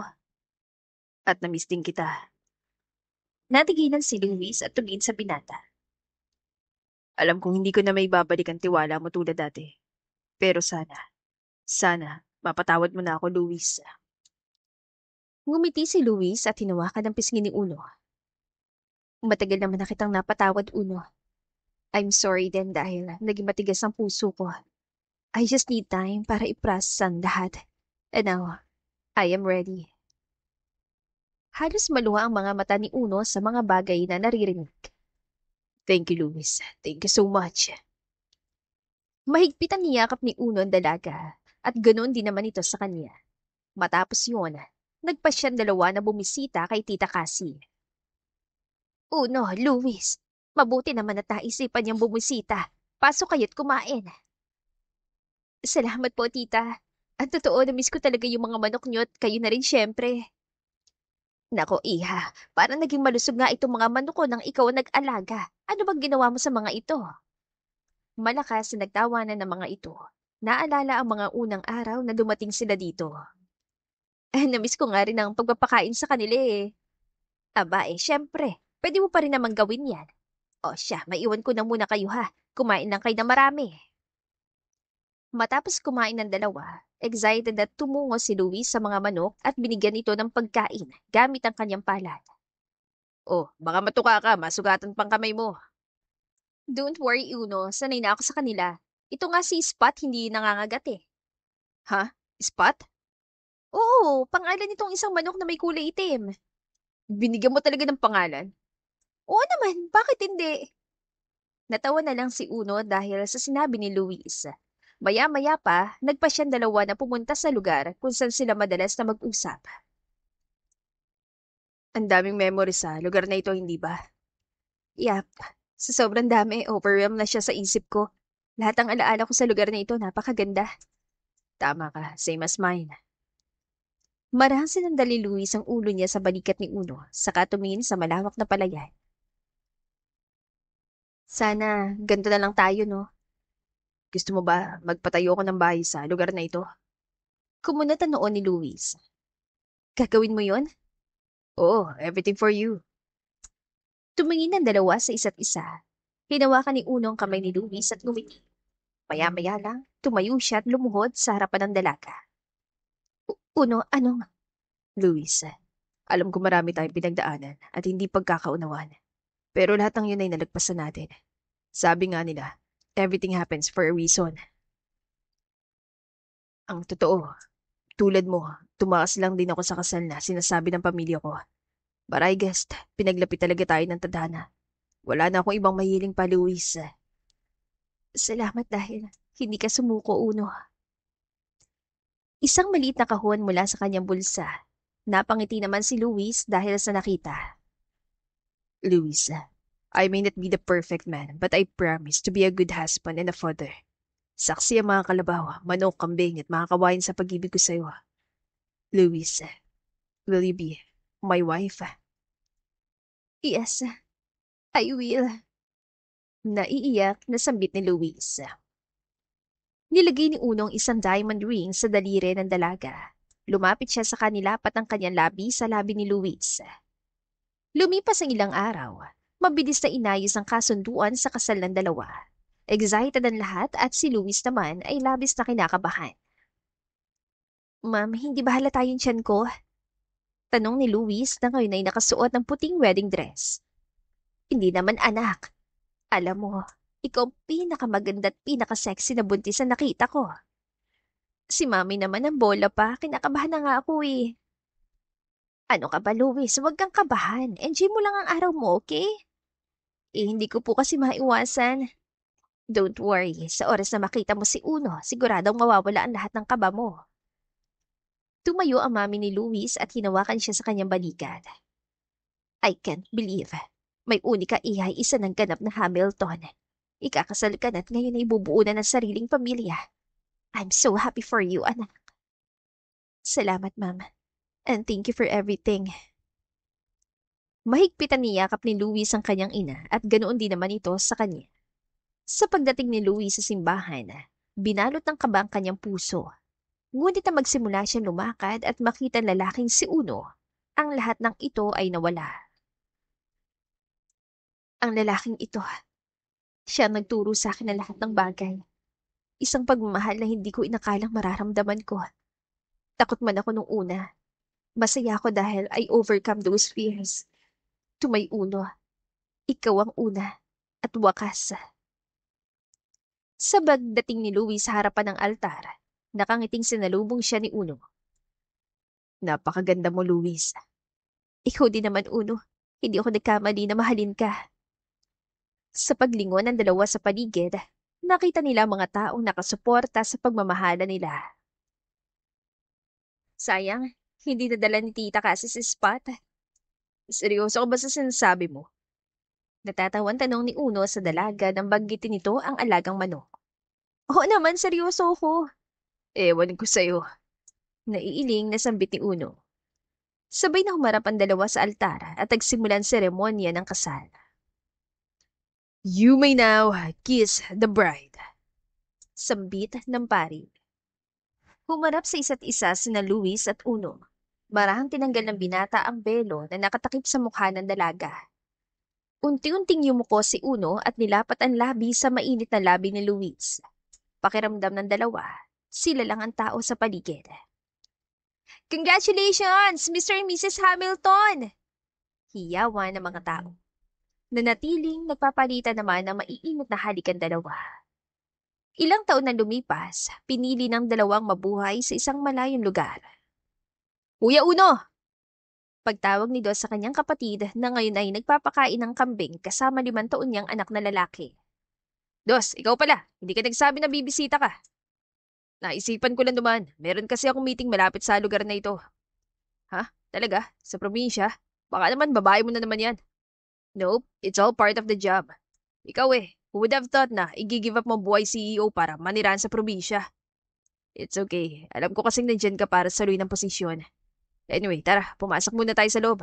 At namiss din kita. Natigilan si Luis at tumingin sa binata. Alam kong hindi ko na may babalik ang tiwala mo tulad dati. Pero sana, mapatawad mo na ako, Luis. Ngumiti si Luis at hinawakan ang pisngi ni Uno. Matagal naman na kitang napatawad, Uno. I'm sorry din dahil naging matigas ang puso ko. I just need time para i-process ang lahat. And now, I am ready. Halos maluha ang mga mata ni Uno sa mga bagay na naririnig. Thank you, Luis. Thank you so much. Mahigpit ang niyakap ni Uno ang dalaga at ganoon din naman ito sa kanya. Matapos yun, nagpasyang dalawa na bumisita kay Tita Cassie. Uno, Luis, mabuti naman at naisipan niyang bumisita. Pasok kayo't kumain. Salamat po, Tita. Ang totoo, na-miss ko talaga yung mga manok niyo at kayo na rin syempre. Nako, Iha, parang naging malusog nga itong mga manok ko nang ikaw ang nag-alaga. Ano bang ginawa mo sa mga ito? Malakas na nagtawanan ng mga ito. Naalala ang mga unang araw na dumating sila dito. Na-miss ko nga rin ang pagpapakain sa kanila eh. Aba syempre, pwede mo pa rin namang gawin yan. O siya, maiwan ko na muna kayo ha. Kumain lang kayo na marami. Matapos kumain ng dalawa, excited at tumungo si Luis sa mga manok at binigyan ito ng pagkain gamit ang kanyang palad. Oh, baka matuka ka, masugatan pang kamay mo. Don't worry, Uno. Sanay na ako sa kanila. Ito nga si Spot, hindi nangangagat eh. Ha? Spot? Oo, pangalan nitong isang manok na may kulay itim. Binigyan mo talaga ng pangalan? Oo naman, bakit hindi? Natawa na lang si Uno dahil sa sinabi ni Luis. Maya-maya pa, nagpa siyang dalawa na pumunta sa lugar kung saan sila madalas na mag-usap. Ang daming memories sa lugar na ito, hindi ba? Yap, sa sobrang dami, overwhelmed na siya sa isip ko. Lahat ng alaala ko sa lugar na ito, napakaganda. Tama ka, same as mine. Marahang sinandali Luis ang ulo niya sa balikat ni Uno, saka tumingin sa malawak na palayan. Sana, ganito na lang tayo, no? Gusto mo ba magpatayo ko ng bahay sa lugar na ito? Kumunat ang noon ni Luis. Gagawin mo yon? Oo, everything for you. Tumingin ang dalawa sa isa't isa. Hinawakan ni Uno ang kamay ni Luis at ngumiti. Maya-maya lang, tumayo siya at lumuhod sa harapan ng dalaga. Uno, anong? Luis, alam ko marami tayong pinagdaanan at hindi pagkakaunawan. Pero lahat ng yun ay nalagpasan natin. Sabi nga nila, everything happens for a reason. Ang totoo, tulad mo, tumakas lang din ako sa kasal na sinasabi ng pamilya ko. But I guess, pinaglapit talaga tayo ng tadhana. Wala na akong ibang mahiling pa, Luis. Salamat dahil hindi ka sumuko, Uno. Isang maliit na kahon mula sa kanyang bulsa. Napangiti naman si Luis dahil sa nakita. Luis, I may not be the perfect man, but I promise to be a good husband and a father. Saksi ang mga kalabaw, manok, kambing at mga kawain sa pag-ibig ko sa'yo. Luis, will you be my wife? Yes, I will. Naiiyak na sambit ni Luis. Nilagay ni Unong isang diamond ring sa daliri ng dalaga. Lumapit siya sa kanilapat ng kanyang labi sa labi ni Luis. Lumipas ang ilang araw. Mabilis na inayos ang kasunduan sa kasal ng dalawa. Excited ang lahat at si Luis naman ay labis na kinakabahan. Ma'am, hindi ba halata yung tiyan ko? Tanong ni Luis na ngayon ay nakasuot ng puting wedding dress. Hindi naman anak. Alam mo, ikaw ang pinakamaganda at pinakasexy na buntis na nakita ko. Si Mami naman ang bola pa, kinakabahan na nga ako eh. Ano ka ba, Luis? Huwag kang kabahan. Enjoy mo lang ang araw mo, okay? Hindi ko po kasi maiwasan. Don't worry, sa oras na makita mo si Uno, siguradong mawawala ang lahat ng kaba mo. Tumayo ang mami ni Luis at hinawakan siya sa kanyang balikat. I can't believe. May uni ka ihay isa ng ganap na Hamilton. Ikakasal ka na't ngayon ay bubuo na ng sariling pamilya. I'm so happy for you, anak. Salamat, Ma'am. And thank you for everything. Mahigpitan niyakap ni Luis ang kanyang ina at ganoon din naman ito sa kanya. Sa pagdating ni Luis sa simbahan, binalot ng kaba ang kanyang puso. Ngunit na magsimula siyang lumakad at makita ang lalaking si Uno, ang lahat ng ito ay nawala. Ang lalaking ito, siya ang nagturo sa akin ng lahat ng bagay. Isang pagmamahal na hindi ko inakalang mararamdaman ko. Takot man ako nung una. Masaya ako dahil I overcome those fears. Tumay Uno, ikaw ang una at wakas. Sa pagdating ni Luis sa harapan ng altar, nakangiting sinalubong siya ni Uno. Napakaganda mo, Luis. Ikaw din naman, Uno. Hindi ako nagkamali na mahalin ka. Sa paglingon ng dalawa sa paligid, nakita nila mga taong nakasuporta sa pagmamahala nila. Sayang, hindi nadala ni tita kasi si Spot. Seryoso ka ba sa sinasabi mo? Natatawan tanong ni Uno sa dalaga nang banggitin nito ang alagang manok. Oo naman, seryoso ko. Ewan ko sa'yo. Naiiling na sambit ni Uno. Sabay na humarap ang dalawa sa altar at nagsimulan seremonya ng kasal. You may now kiss the bride. Sambit ng pari. Humarap sa isa't isa sina Luis at Uno. Marahang tinanggal ng binata ang belo na nakatakip sa mukha ng dalaga. Unti-unting yumuko si Uno at nilapat ang labi sa mainit na labi ni Luis. Pakiramdam ng dalawa, sila lang ang tao sa paligid. Congratulations, Mr. and Mrs. Hamilton! Hiyawan ng mga tao. Nanatiling nagpapalitan naman ng maiinit na halikan dalawa. Ilang taon na lumipas, pinili ng dalawang mabuhay sa isang malayong lugar. Kuya Uno! Pagtawag ni Dos sa kanyang kapatid na ngayon ay nagpapakain ng kambing kasama 5 taon niyang anak na lalaki. Dos, ikaw pala. Hindi ka nagsabi na bibisita ka. Naisipan ko lang duman. Meron kasi akong meeting malapit sa lugar na ito. Ha? Talaga? Sa probinsya? Baka naman babae mo na naman yan. Nope, it's all part of the job. Ikaw who would have thought na i-give up mo buhay CEO para maniran sa probinsya? It's okay. Alam ko kasing nandyan ka para saluhin ng posisyon. Anyway, tara, pumasok muna tayo sa loob.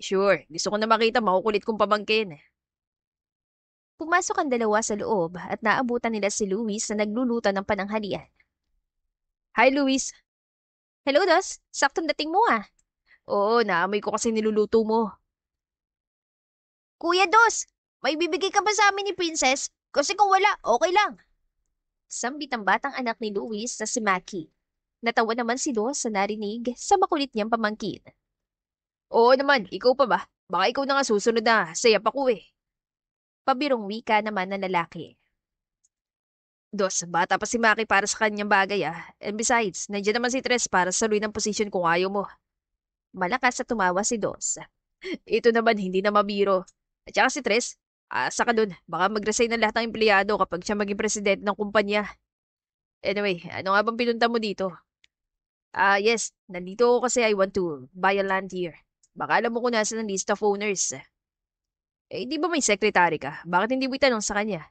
Sure, gusto ko na makita makukulit kong pamangkin. Pumasok ang dalawa sa loob at naabutan nila si Luis na nagluluto ng pananghalian. Hi, Luis. Hello, Dos. Saktong dating mo ah. Oo, naamoy ko kasi niluluto mo. Kuya Dos, may bibigay ka ba sa amin ni Princess? Kasi kung wala, okay lang. Sambit ang batang anak ni Luis na si Maki. Natawa naman si Dos sa narinig sa makulit niyang pamangkin. Oo naman, ikaw pa ba? Baka ikaw na nga susunod na. Sayap ako eh. Pabirong wika naman ng lalaki. Dos, bata pa si Maki para sa kanyang bagay ah. And besides, nandiyan naman si Tres para saluhin ng posisyon kung ayaw mo. Malakas sa tumawa si Dos. Ito naman, hindi na mabiro. At saka si Tres, asa ka dun. Baka mag-resign ng lahat ng empleyado kapag siya maging presidente ng kumpanya. Anyway, ano nga bang pinunta mo dito? Yes. Nandito ako kasi I want to buy a land here. Baka alam mo kung nasa ng list of owners. Di ba may secretary ka? Bakit hindi mo itanong sa kanya?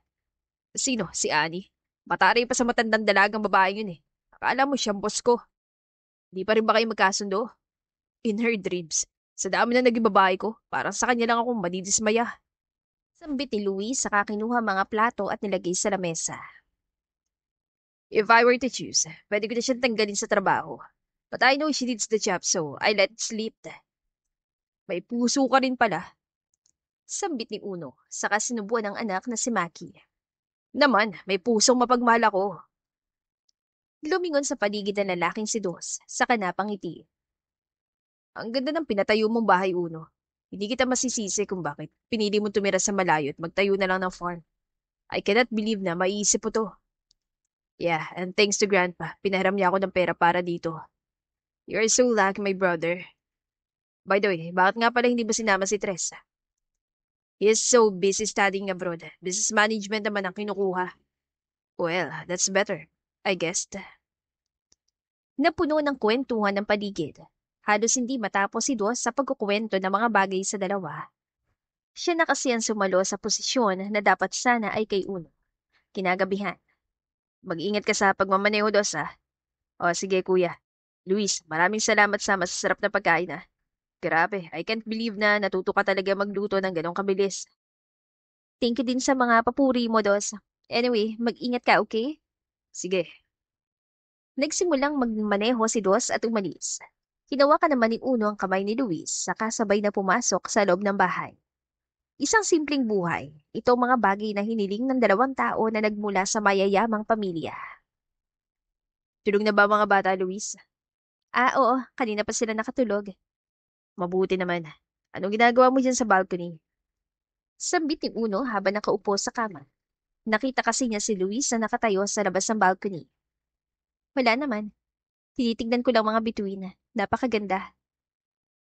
Sino? Si Annie? Matari pa sa matandang dalagang babaeng yun eh. Akala mo siyang boss ko. Di pa rin ba kayo magkasundo? In her dreams. Sa dami na naging babae ko, parang sa kanya lang ako madidismaya. Sambit ni Luis saka kinuha mga plato at nilagay sa lamesa. If I were to choose, pwede ko na siyang tanggalin sa trabaho. But I know she needs the job, so I let it sleep. May puso ka rin pala. Sambit ni Uno, saka sinubuan ng anak na si Maki. Naman, may pusong mapagmahal ako. Lumingon sa paligid ng lalaking si Dos, saka napangiti. Ang ganda ng pinatayo mong bahay, Uno. Hindi kita masisisi kung bakit pinili mo tumira sa malayo at magtayo na lang ng farm. I cannot believe na maiisip mo to. Yeah, and thanks to Grandpa, pinahiram niya ako ng pera para dito. You're so lucky, my brother. By the way, bakit nga pala hindi ba sinama si Tres? He is so busy studying abroad. Business management naman ang kinukuha. Well, that's better, I guess. Napuno ng kwentuhan ng paligid. Halos hindi matapos si Dos sa pagkukwento ng mga bagay sa dalawa. Siya na kasi ang sumalo sa posisyon na dapat sana ay kay Uno. Kinagabihan. Mag-ingat ka sa pagmamaneho, Dos, ah. O, sige, kuya. Luis, maraming salamat sa masasarap na pagkain, ah. Grabe, I can't believe na natuto ka talaga magluto ng ganong kabilis. Thank you din sa mga papuri mo, Dos. Anyway, mag-ingat ka, okay? Sige. Nagsimulang magmaneho si Dos at umalis. Hinawakan naman ni Uno ang kamay ni Luis, saka sabay na pumasok sa loob ng bahay. Isang simpleng buhay, ito mga bagay na hiniling ng dalawang tao na nagmula sa mayayamang pamilya. Tulog na ba mga bata, Luis? Oo, kanina pa sila nakatulog. Mabuti naman. Anong ginagawa mo dyan sa balcony? Sambit ni Uno habang nakaupo sa kama. Nakita kasi niya si Luis na nakatayo sa labas ng balcony. Wala naman. Tinitignan ko lang mga bituin. Napakaganda.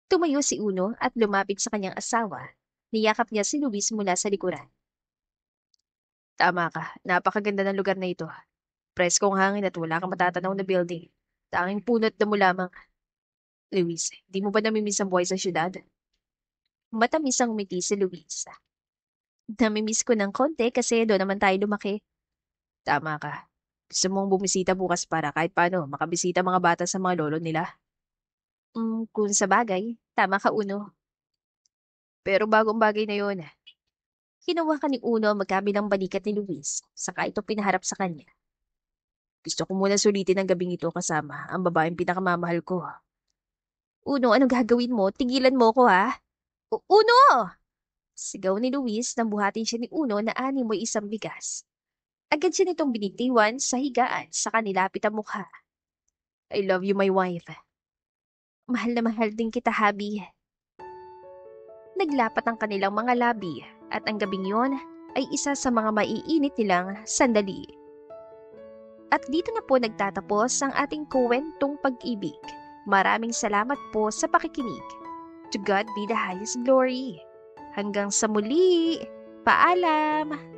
Tumayo si Uno at lumapit sa kanyang asawa. Niyakap niya si Luis mula sa likuran. Tama ka. Napakaganda ng lugar na ito. Preskong hangin at wala kang matatanaw na building. Tanging punot na mo lamang. Luis, di mo ba namimiss ang buhay sa syudad? Matamis ang umiti si Luis. Namimiss ko ng konti kasi doon naman tayo lumaki. Tama ka. Gusto mong bumisita bukas para kahit paano makabisita mga bata sa mga lolo nila. Kung sa bagay, tama ka Uno. Pero bagong bagay na yun. Hinawakan ni Uno ang magkabilang balikat ni Luis, saka ito pinaharap sa kanya. Gusto ko muna sulitin ang gabing ito kasama ang babaeng pinakamamahal ko. Uno, anong gagawin mo? Tigilan mo ko ha? Uno! Sigaw ni Luis nang buhatin siya ni Uno na ani mo'y isang bigas. Agad siya nitong binitiwan sa higaan sa kanilapit ang mukha. I love you, my wife. Mahal na mahal din kita, Habi. Naglapat ang kanilang mga labi at ang gabing yon ay isa sa mga maiinit nilang sandali. At dito na po nagtatapos ang ating kwentong pag-ibig. Maraming salamat po sa pakikinig. To God be the highest glory. Hanggang sa muli. Paalam!